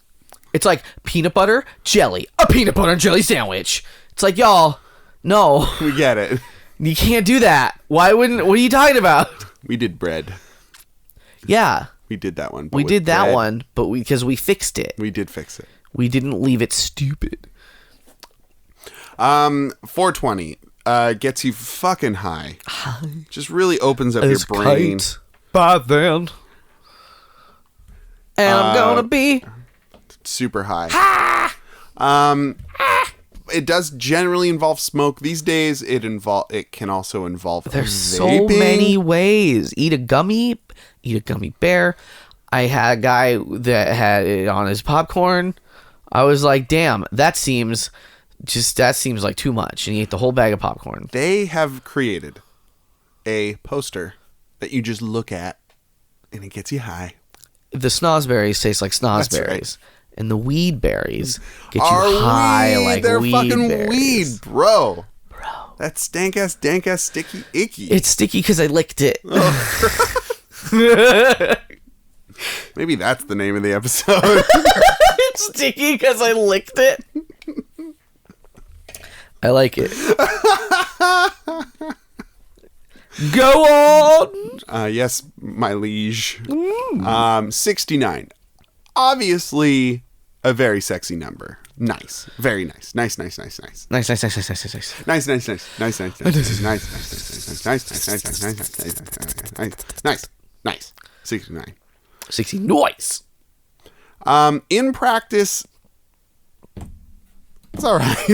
It's like peanut butter, jelly, a peanut butter and jelly sandwich. It's like, y'all, no.
We get it.
You can't do that. Why wouldn't? What are you talking about?
We did bread.
Yeah.
We did that one.
We did that one, but because we fixed it.
We did fix it.
We didn't leave it stupid.
420 gets you fucking high. Just really opens up your brain.
By then. And I'm gonna be
Super high. It does generally involve smoke. These days, it can also involve
There's
vaping.
so many ways. Eat a gummy bear. I had a guy that had it on his popcorn. I was like, damn, that seems like too much. And he ate the whole bag of popcorn.
They have created a poster that you just look at, and it gets you high.
The snozberries taste like snozberries.
That's right.
And the weed berries get you
Are
high
weed.
like
They're
weed
fucking
berries.
weed, bro. That's dank ass, sticky, icky.
It's sticky because I licked it.
Maybe that's the name of the episode.
It's sticky because I licked it. I like it. Go on.
Yes, my liege. 69. Obviously, a very sexy number. Nice. Very nice. Nice.
Nice. Nice.
69.
60 noise.
In practice, it's all right.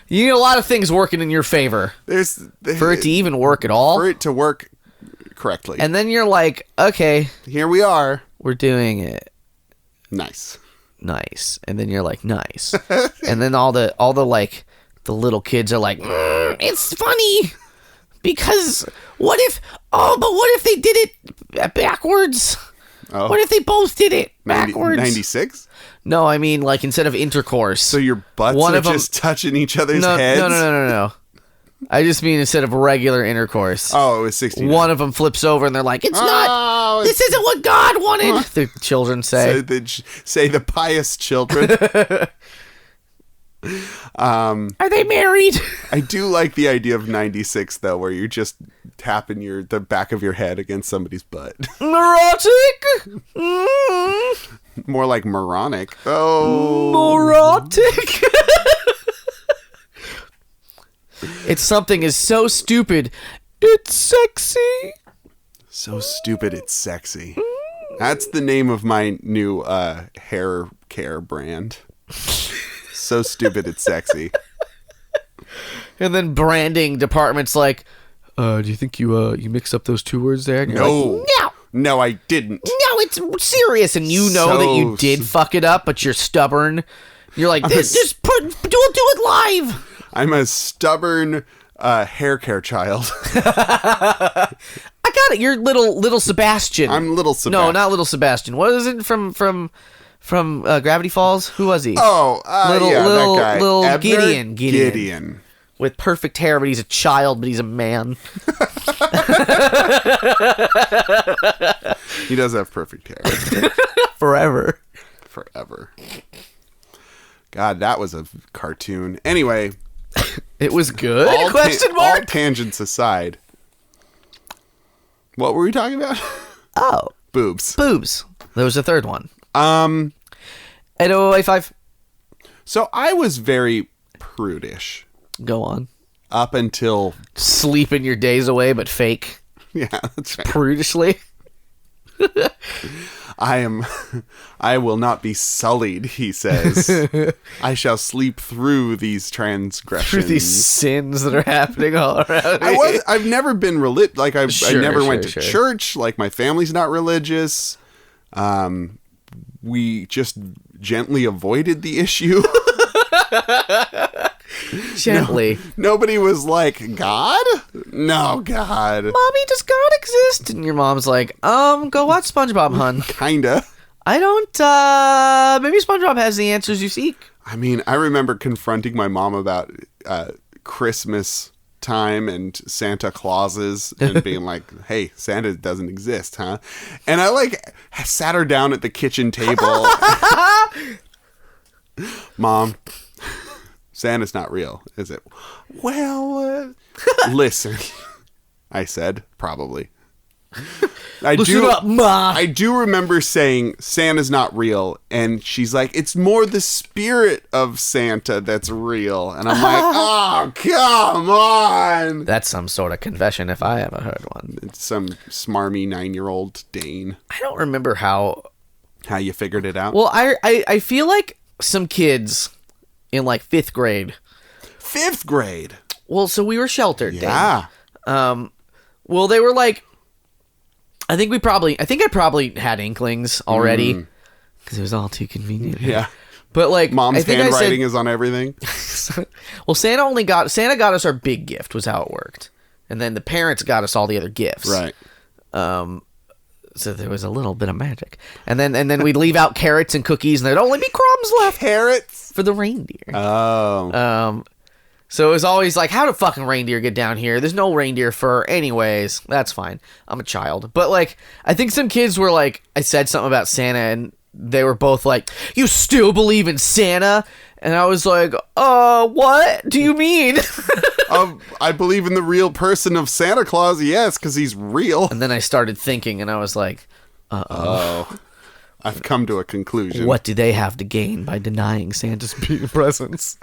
You need a lot of things working in your favor for it to even work at all.
For it to work correctly.
And then you're like, okay,
here we are.
we're doing it.
Nice.
And then you're like, nice. And then all the like the little kids are like, it's funny because what if they did it backwards?
Oh.
What if they both did it backwards?
96?
No, I mean like instead of intercourse.
So your butts are just touching each other's heads?
No. I just mean instead of regular intercourse.
Oh, it was 69.
One of them flips over and they're like, it's not. This isn't what God wanted. The children say.
Say the pious children.
Are they married?
I do like the idea of 96 though, where you're just tapping the back of your head against somebody's butt.
Neurotic?
More like moronic. Oh.
Neurotic? It's something is so stupid, it's sexy.
So stupid, it's sexy. That's the name of my new hair care brand. So stupid, it's sexy.
And then branding department's like, do you think you mixed up those 2 words there? And you're
No.
like, no.
No, I didn't.
No, it's serious, and you know that you did fuck it up, but you're stubborn. You're like, do it live.
I'm a stubborn hair care child.
I got it. You're little Sebastian.
I'm little Sebastian.
No, not little Sebastian. What is it from Gravity Falls? Who was he?
Oh, that guy.
Little
Ebner?
Gideon. With perfect hair, but he's a child, but he's a man.
He does have perfect hair.
Forever.
God, that was a cartoon. Anyway.
It was good?
All tangents aside. What were we talking about?
Oh.
Boobs.
There was a third one. 80885.
So I was very prudish.
Go on.
Up until...
Sleeping your days away, but fake.
Yeah, that's right.
Prudishly.
I will not be sullied, he says. I shall sleep through these transgressions.
Through these sins that are happening all around me.
I've never been religious. Like, I never went to church. Like, my family's not religious. We just gently avoided the issue.
Gently.
Nobody was like, God? No, God.
Mommy, does God exist? And your mom's like, go watch SpongeBob, hun.
Kinda.
I don't, maybe SpongeBob has the answers you seek.
I mean, I remember confronting my mom about Christmas time and Santa Clauses and being like, hey, Santa doesn't exist, huh? And I, like, sat her down at the kitchen table. Mom, Santa's not real, is it? Well, listen, I said, probably.
Listen up, Ma.
I do remember saying Santa's not real, and she's like, it's more the spirit of Santa that's real. And I'm like, oh, come on.
That's some sort of confession if I ever heard one.
It's some smarmy 9-year-old Dane.
I don't remember how
you figured it out.
Well, I feel like some kids in like 5th grade.
5th grade?
Well, so we were sheltered.
Yeah.
Dane. Well, they were like, I think I probably had inklings already because it was all too convenient.
Yeah.
But like,
Mom's handwriting is on everything.
Well, Santa got us our big gift was how it worked. And then the parents got us all the other gifts.
Right.
So there was a little bit of magic. And then we'd leave out carrots and cookies and there'd only be crumbs left.
Carrots?
For the reindeer.
Oh.
So it was always like, how do fucking reindeer get down here? There's no reindeer fur anyways. That's fine. I'm a child. But like, I think some kids were like, I said something about Santa and they were both like, you still believe in Santa? And I was like, what do you mean?
I believe in the real person of Santa Claus, yes, because he's real.
And then I started thinking and I was like,
oh. I've come to a conclusion.
What do they have to gain by denying Santa's presence?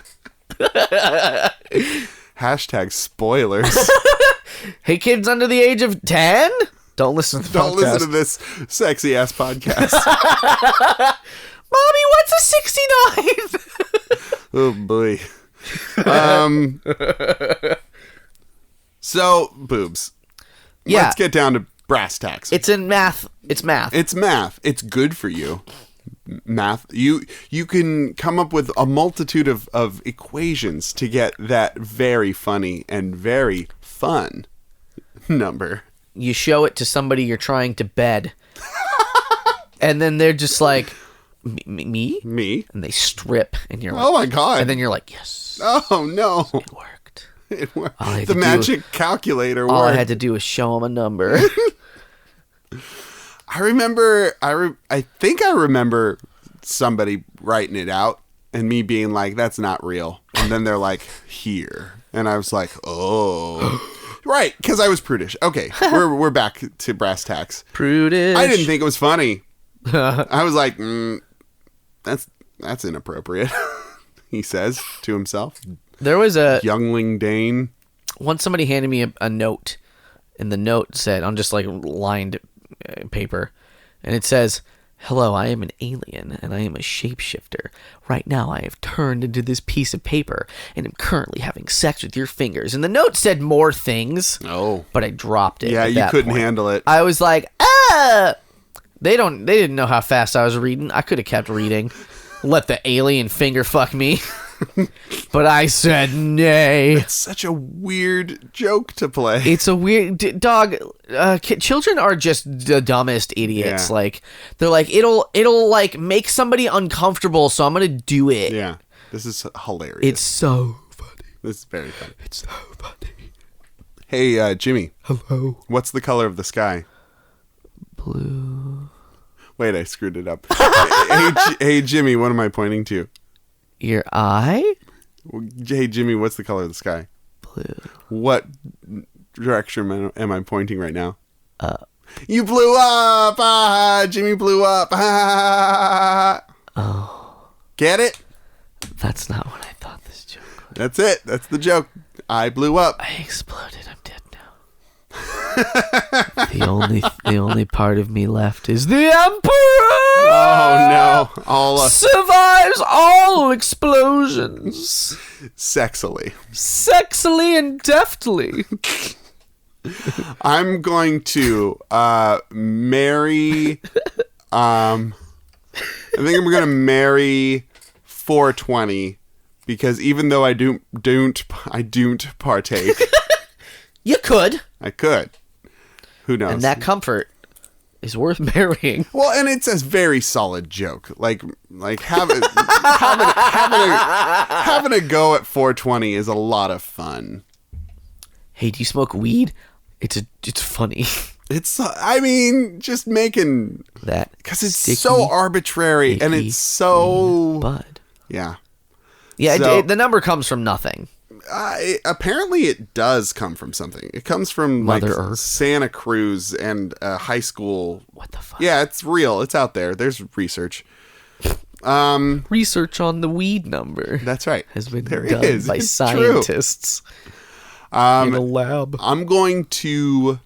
Hashtag spoilers.
Hey, kids under the age of 10, don't listen to the podcast.
Listen to this sexy ass podcast.
Mommy, what's a 69?
Oh boy. So boobs.
Yeah.
Let's get down to brass tacks.
It's in math. It's math.
It's math. It's good for you. Math. You can come up with a multitude of equations to get that very funny and very fun number.
You show it to somebody you're trying to bed. And then they're just like, me?
Me?
And they strip. And you're like,
oh my God.
And then you're like, yes.
Oh no.
It worked.
It worked. The magic calculator worked.
All I had to do was show them a number.
I remember, I think I remember somebody writing it out and me being like, that's not real. And then they're like, here. And I was like, oh. Right, because I was prudish. Okay, we're back to brass tacks.
Prudish.
I didn't think it was funny. I was like, that's inappropriate, he says to himself.
There was a
youngling Dane.
Once somebody handed me a note, and the note said, on just like lined paper, and it says, Hello, I am an alien, and I am a shapeshifter. Right now, I have turned into this piece of paper, and am currently having sex with your fingers. And the note said more things.
Oh.
But I dropped it.
Yeah, you couldn't handle it.
I was like, ah! They didn't know how fast I was reading. I could have kept reading. Let the alien finger fuck me. But I said nay.
It's such a weird joke to play.
It's a weird dog. Children are just the dumbest idiots.
Yeah.
Like they're like it'll like make somebody uncomfortable, so I'm gonna do it.
Yeah, this is hilarious.
It's so funny.
This is very funny.
It's so funny.
Hey, Jimmy.
Hello.
What's the color of the sky?
Blue.
Wait, I screwed it up. Hey, Jimmy, what am I pointing to?
Your eye?
Hey, Jimmy, what's the color of the sky?
Blue.
What direction am I pointing right now? You blew up! Ah, Jimmy blew up! Ah.
Oh.
Get it?
That's not what I thought this joke was.
That's it. That's the joke. I blew up.
I exploded. I'm dead now. The only part of me left is the Emperor!
Oh, no. All
survives all explosions.
sexily.
Sexily and deftly.
I'm going to marry. I think I'm going to marry 420 because even though I don't partake.
You could.
I could. Who knows?
And that comfort is worth marrying.
Well, and it's a very solid joke. Like having a go at 420 is a lot of fun.
Hey, do you smoke weed? It's funny.
It's, I mean, just making
That
because it's so arbitrary and it's so
bud.
Yeah.
Yeah,
So-
the number comes from nothing.
Apparently, it does come from something. It comes from
Mother
like
Earth.
Santa Cruz and high school.
What the fuck?
Yeah, it's real. It's out there. There's research.
Research on the weed number
That's right.
has been
There
done
is.
by
It's
scientists in a lab.
I'm going to.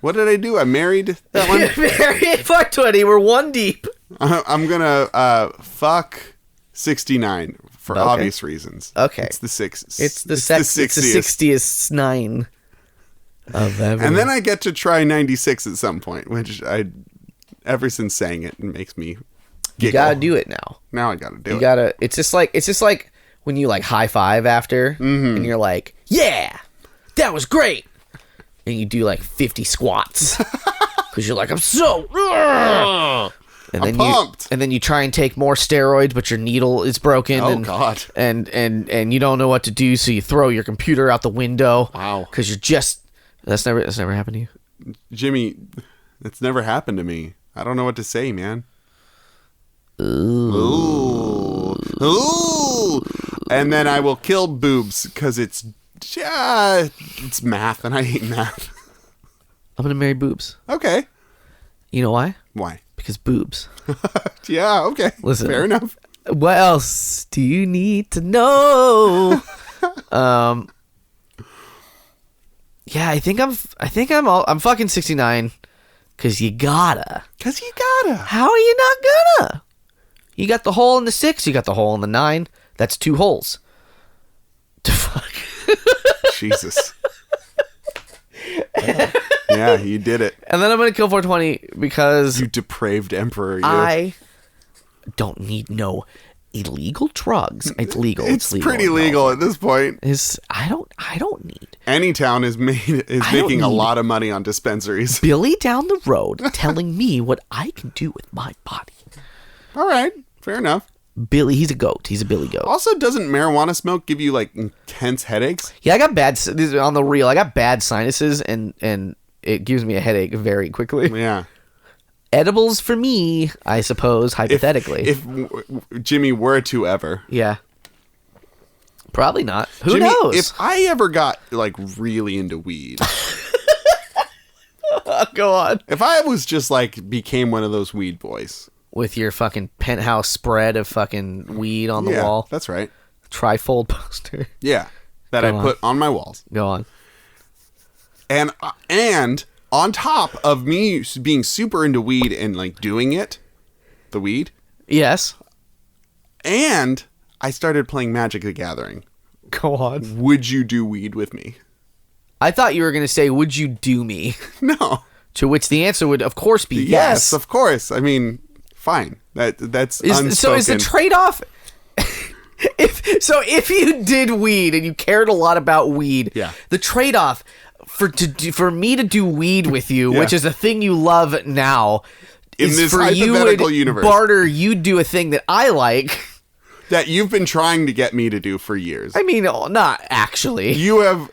What did I do? I married that one.
Very 420. We're one deep.
I'm gonna fuck 69 for
Okay.
obvious reasons.
Okay.
It's the six.
It's the 60th 9 of ever.
And then I get to try 96 at some point, which ever since saying it makes me giggle.
you gotta do it now.
Now I gotta do
You
it.
gotta. It's just like when you like high five after,
Mm-hmm.
and you're like, yeah, that was great, and you do like 50 squats because you're like, I'm so. And
I'm pumped.
And then you try and take more steroids, but your needle is broken.
Oh,
and,
God.
And you don't know what to do, so you throw your computer out the window.
Wow.
Because you're just that's never happened to you.
Jimmy, it's never happened to me. I don't know what to say, man.
Ooh.
Ooh. And then I will kill boobs because it's math and I hate math.
I'm gonna marry boobs.
Okay.
You know why?
Why?
Because boobs.
Yeah, okay.
Listen.
Fair enough.
What else do you need to know? Yeah, I think I'm fucking 69 because you gotta.
Because you gotta.
How are you not gonna? You got the hole in the 6, you got the hole in the 9. That's 2 holes. Fuck.
Jesus. Yeah, you did it.
And then I'm gonna kill 420 because
You depraved emperor. You.
I don't need no illegal drugs. It's legal.
It's
legal
pretty
in
legal at this point.
I don't need
Any town is making a lot of money on dispensaries.
Billy down the road telling me what I can do with my body.
All right, fair enough.
Billy, he's a goat. He's a Billy goat.
Also, doesn't marijuana smoke give you like intense headaches?
Yeah, I got bad. This is on the real. I got bad sinuses, and it gives me a headache very quickly.
Yeah.
Edibles for me, I suppose, hypothetically.
If Jimmy were to ever.
Yeah. Probably not. Who
Jimmy,
knows?
If I ever got like really into weed,
Go on.
if I was just like became one of those weed boys.
With your fucking penthouse spread of fucking weed on the
Yeah,
wall.
that's right.
Trifold poster.
Yeah, that
Go
I
on.
put on my walls.
Go on.
And on top of me being super into weed and like doing it, the weed.
Yes.
And I started playing Magic the Gathering.
Go on.
Would you do weed with me?
I thought you were going to say, would you do me?
No.
To which the answer would, of course, be yes.
Yes, of course. I mean, fine. That's unspoken.
So is the trade-off... If you did weed and you cared a lot about weed, the trade-off for me to do weed with you, which is a thing you love now,
in
is
this
for
hypothetical
you
universe,
barter, you do a thing that I like.
That you've been trying to get me to do for years.
I mean, not actually.
You have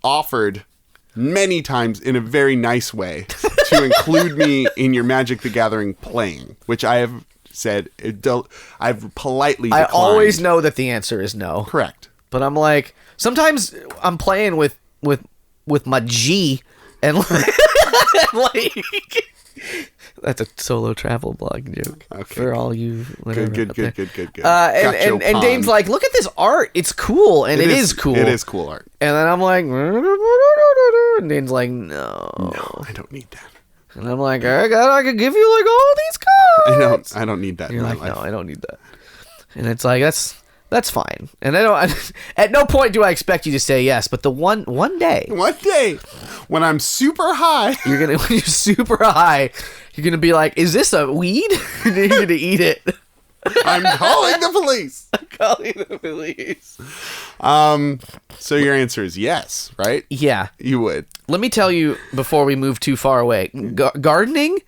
offered many times in a very nice way to include me in your Magic the Gathering playing, which I have said I've politely declined.
I always know that the answer is no.
Correct.
But I'm like, sometimes I'm playing with my G and like that's a solo travel blog joke. Okay. For all you whatever.
Good.
And Dane's like, look at this art. It's cool. And it is cool.
It is cool art.
And then I'm like, and Dane's like, no,
I don't need that.
And I'm like, I could give you like all these cards.
I don't need that.
You're like, no, I don't need that. And it's like, that's fine. And at no point do I expect you to say yes, but the one day
when I'm super high,
when you're super high, you're gonna be like, is this a weed? And you're gonna eat it.
I'm calling the police. So your answer is yes, right?
Yeah.
You would.
Let me tell you before we move too far away. Gardening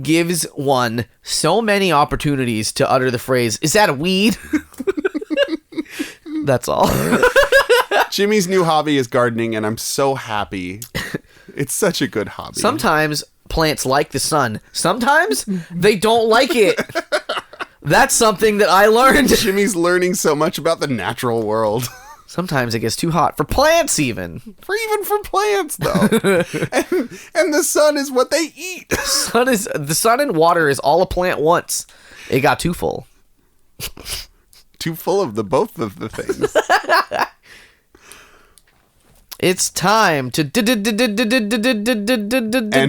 gives one so many opportunities to utter the phrase, is that a weed? That's all.
Jimmy's new hobby is gardening, and I'm so happy. It's such a good hobby.
Sometimes plants like the sun. Sometimes they don't like it. That's something that I learned.
Jimmy's learning so much about the natural world.
Sometimes it gets too hot for plants, even
for plants, though. and the sun is what they eat.
The sun and water is all a plant wants. It got too full.
Too full of both of the things.
It's time to end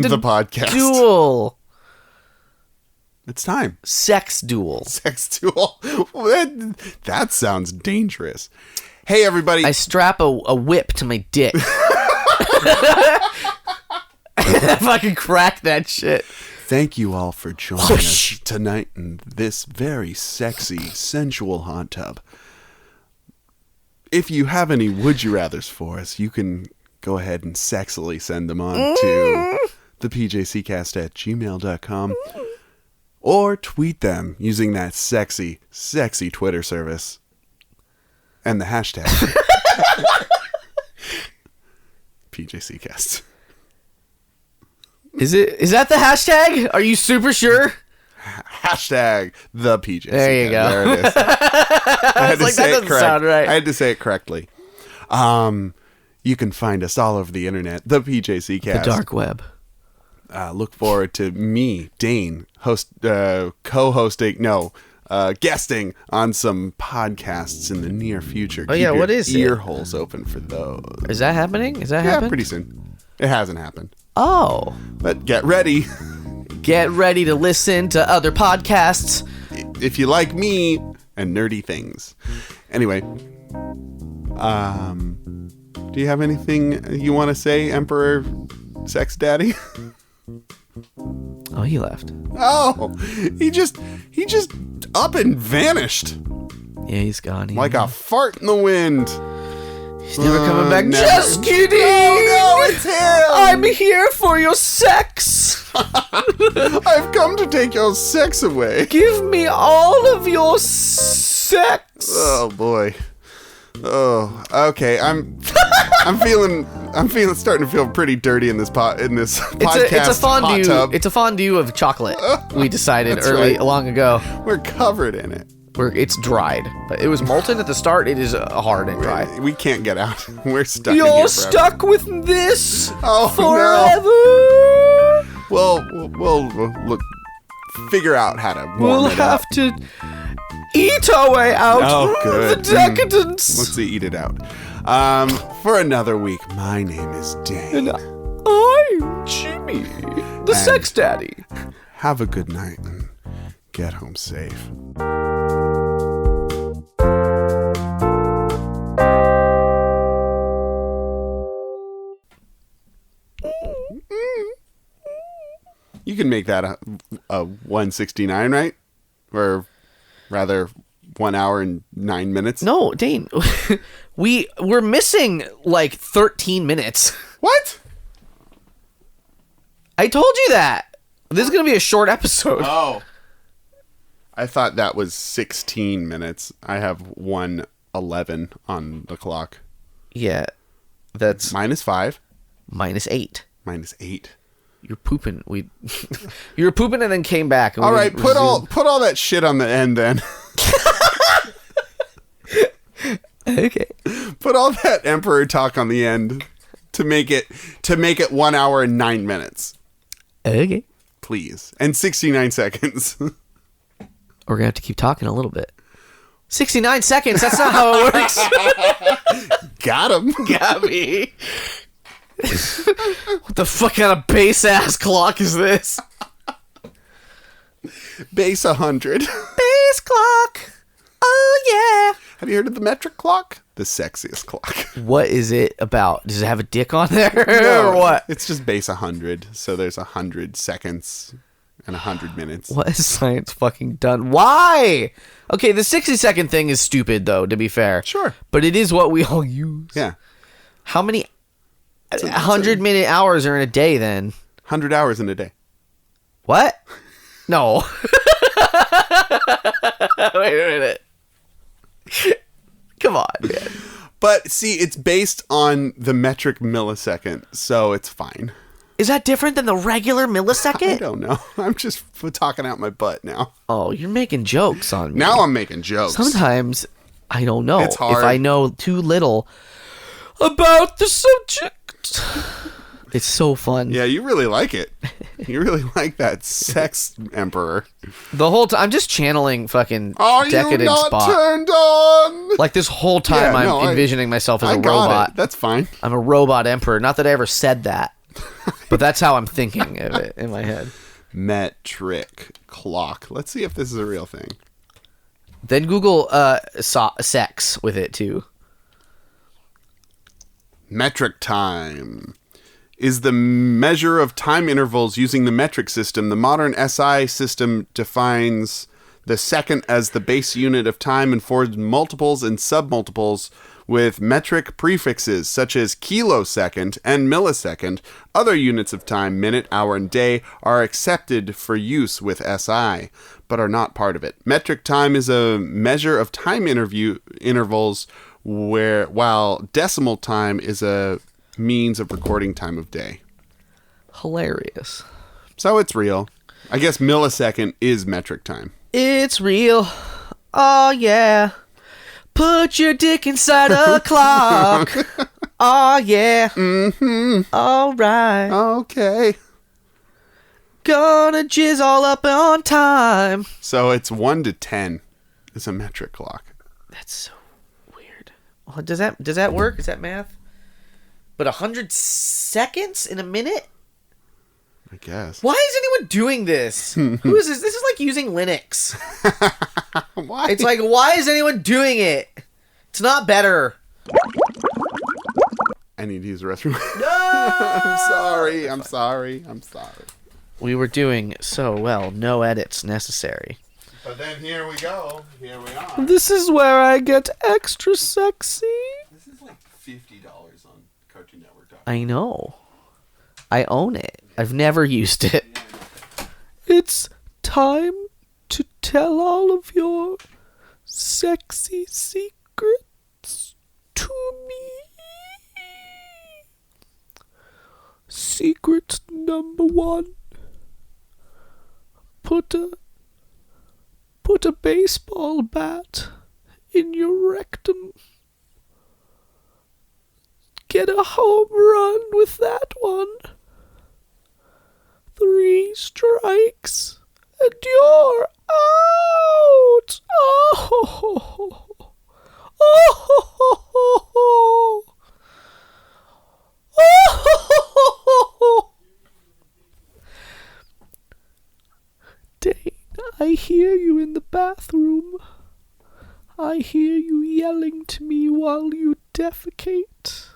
the podcast.
Duel.
It's time.
Sex duel.
That sounds dangerous. Hey, everybody.
I strap a whip to my dick. If I can crack that shit.
Thank you all for joining us tonight in this very sexy, sensual hot tub. If you have any would you rathers for us, you can go ahead and sexily send them on to thepjccast@gmail.com. Or tweet them using that sexy, sexy Twitter service. And the hashtag. PJCcast.
Is that the hashtag? Are you super sure?
Hashtag the PJCcast.
There you go.
There it is. I was like, that doesn't sound right. I had to say it correctly. You can find us all over the internet. The PJCcast.
The dark web.
Look forward to me, Dane, guesting on some podcasts in the near future.
Oh, yeah, what is it?
Ear holes open for those.
Is that happening? Yeah,
pretty soon. It hasn't happened.
Oh.
But get ready.
Get ready to listen to other podcasts.
If you like me and nerdy things. Anyway, do you have anything you want to say, Emperor Sex Daddy?
Oh, he left.
Oh, he just up and vanished.
Yeah, he's gone.
Like a fart in the wind.
He's never coming back.
Never.
Just kidding.
Oh, no, it's him.
I'm here for your sex.
I've come to take your sex away.
Give me all of your sex.
Oh, boy. Oh, okay. I'm starting to feel pretty dirty in this podcast.
It's a fondue.
Hot tub.
It's a fondue of chocolate. We decided long ago.
We're covered in it.
It's dried, but it was molten at the start. It is hard and dry.
We can't get out. We're stuck.
You're stuck with this forever.
No. We'll look. Figure out how to.
We'll have to eat our way out of the decadence.
Let's see, eat it out. For another week, my name is Dane.
And I I'm Jimmy, the sex daddy.
Have a good night and get home safe. You can make that a 169, right? Or rather, 1 hour and 9 minutes.
No, Dane, we're missing like 13 minutes.
What?
I told you that. This is gonna be a short episode.
Oh, I thought that was 16 minutes. I have 1:11 on the clock.
Yeah, that's
-5.
-8.
-8.
You're pooping. You were pooping and then came back. And
all right, put all that shit on the end then.
Okay.
Put all that emperor talk on the end to make it 1 hour and 9 minutes.
Okay.
Please. And 69 seconds.
We're gonna have to keep talking a little bit. 69 seconds. That's not how it works.
Got him.
Got me. What the fuck kind of base ass clock is this?
Base 100.
Base clock. Oh yeah.
Have you heard of the metric clock? The sexiest clock.
What is it about? Does it have a dick on there
No,
or what?
It's just base 100. So there's 100 seconds and 100 minutes.
What has science fucking done? Why? Okay, the 60-second thing is stupid though, to be fair.
Sure.
But it is what we all use.
Yeah.
How many 100-minute hours are in a day then?
100 hours in a day.
What? No. Wait a minute. Come on, man.
But see, it's based on the metric millisecond, so it's fine.
Is that different than the regular
I
millisecond?
don't know. I'm just talking out my butt now.
Oh, you're making jokes on me.
Now I'm making jokes.
Sometimes I don't know.
It's hard.
If I know too little about the subject. It's so fun.
Yeah, you really like it. You really like that sex emperor.
The whole time I'm just channeling fucking
Are
decadent
you not
spot.
turned on?
Like this whole time I'm envisioning myself as a robot.
That's fine.
I'm a robot emperor. Not that I ever said that. But that's how I'm thinking of it in my head.
Metric clock. Let's see if this is a real thing.
Then Google sex with it too.
Metric time is the measure of time intervals using the metric system. The modern SI system defines the second as the base unit of time and forms multiples and submultiples with metric prefixes such as kilosecond and millisecond. Other units of time, minute, hour, and day, are accepted for use with SI, but are not part of it. Metric time is a measure of time intervals while decimal time is a means of recording time of day.
Hilarious.
So it's real. I guess millisecond is metric time.
It's real. Oh yeah. Put your dick inside a clock. Oh yeah.
Mm-hmm.
All right.
Okay.
Gonna jizz all up on time.
So it's 1 to 10 is a metric clock.
That's so weird. Well, does that work? Is that math? But 100 seconds in a minute?
I guess.
Why is anyone doing this? Who is this? This is like using Linux.
Why?
It's like, why is anyone doing it? It's not better.
I need to use the restroom.
No!
I'm sorry.
We were doing so well. No edits necessary.
But then here we go. Here we are.
This is where I get extra sexy.
This is like $50 on Cartoon Network.
I know. I own it. I've never used it. It's time to tell all of your sexy secrets to me. Secret number 1. Put a baseball bat in your rectum. Get a home run with that one. 3 strikes and you're out. Oh. Oh. yelling to me while you defecate.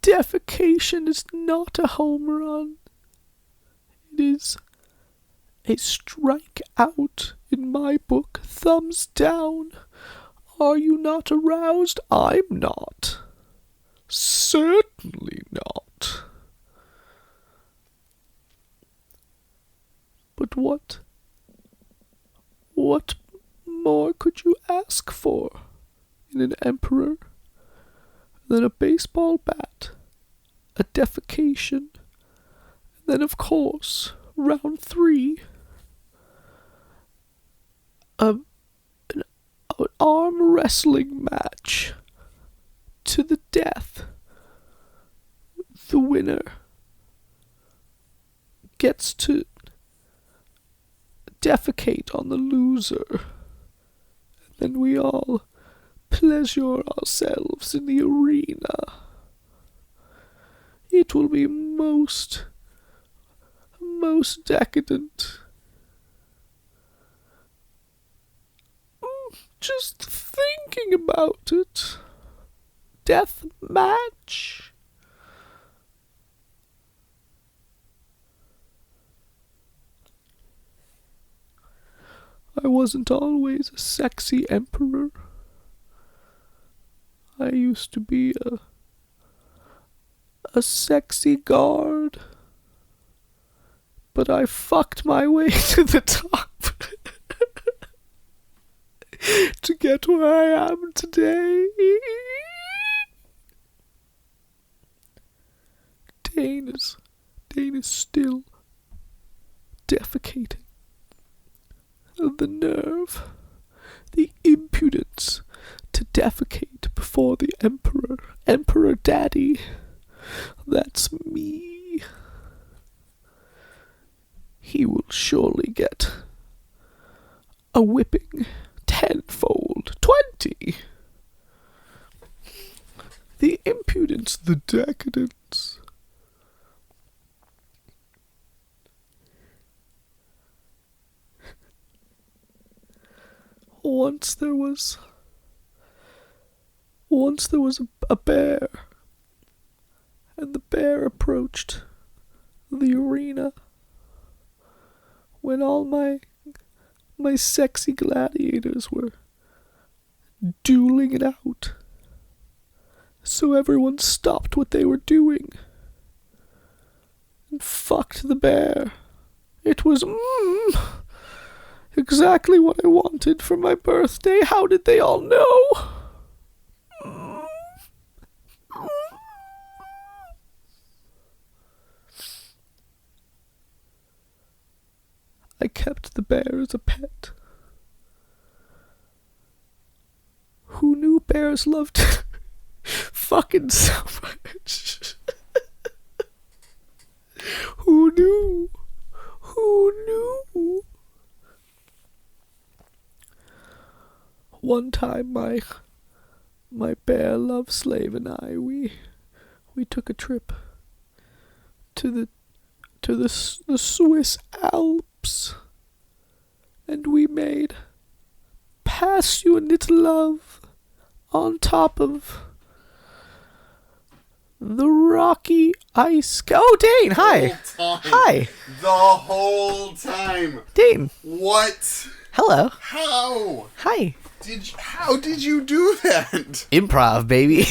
Defecation is not a home run. It is a strike out in my book. Thumbs down. Are you not aroused? I'm not. Certainly not. But what more could you ask for in an emperor than a baseball bat, a defecation, and then of course, round 3, an arm wrestling match to the death. The winner gets to defecate on the loser, and then we all pleasure ourselves in the arena. It will be most decadent. Just thinking about it. Death match. I wasn't always a sexy emperor. I used to be a sexy guard. But I fucked my way to the top to get where I am today. Dane is still defecating. The nerve, the impudence to defecate before the Emperor Daddy. That's me. He will surely get a whipping tenfold, 20. The impudence, the decadence. Once there was a bear, and the bear approached the arena when all my sexy gladiators were dueling it out. So everyone stopped what they were doing and fucked the bear. It was exactly what I wanted for my birthday. How did they all know? I kept the bear as a pet. Who knew bears loved fucking so much? Who knew? Who knew? One time my bear love slave and I, we took a trip to the Swiss Alps, and we made passionate love on top of the rocky ice. Oh, Dane, hi. Hi.
The whole time.
Dane.
What?
Hello.
How?
Hi.
How did you do that?
Improv, baby.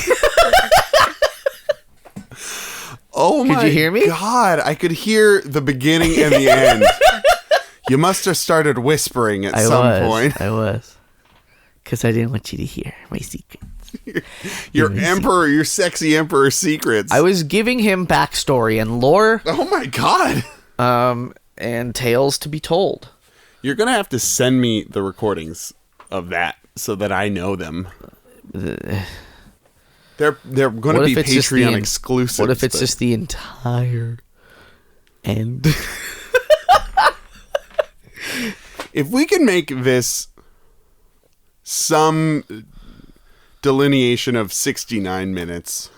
Oh my God.
Could you hear me?
God, I could hear the beginning and the end. You must have started whispering at some point.
I was. Because I didn't want you to hear my secrets.
Your sexy emperor secrets.
I was giving him backstory and lore.
Oh my God.
And tales to be told.
You're going to have to send me the recordings of that so that I know them. They're going to be Patreon exclusive.
What if it's just the entire end?
If we can make this some delineation of 69 minutes,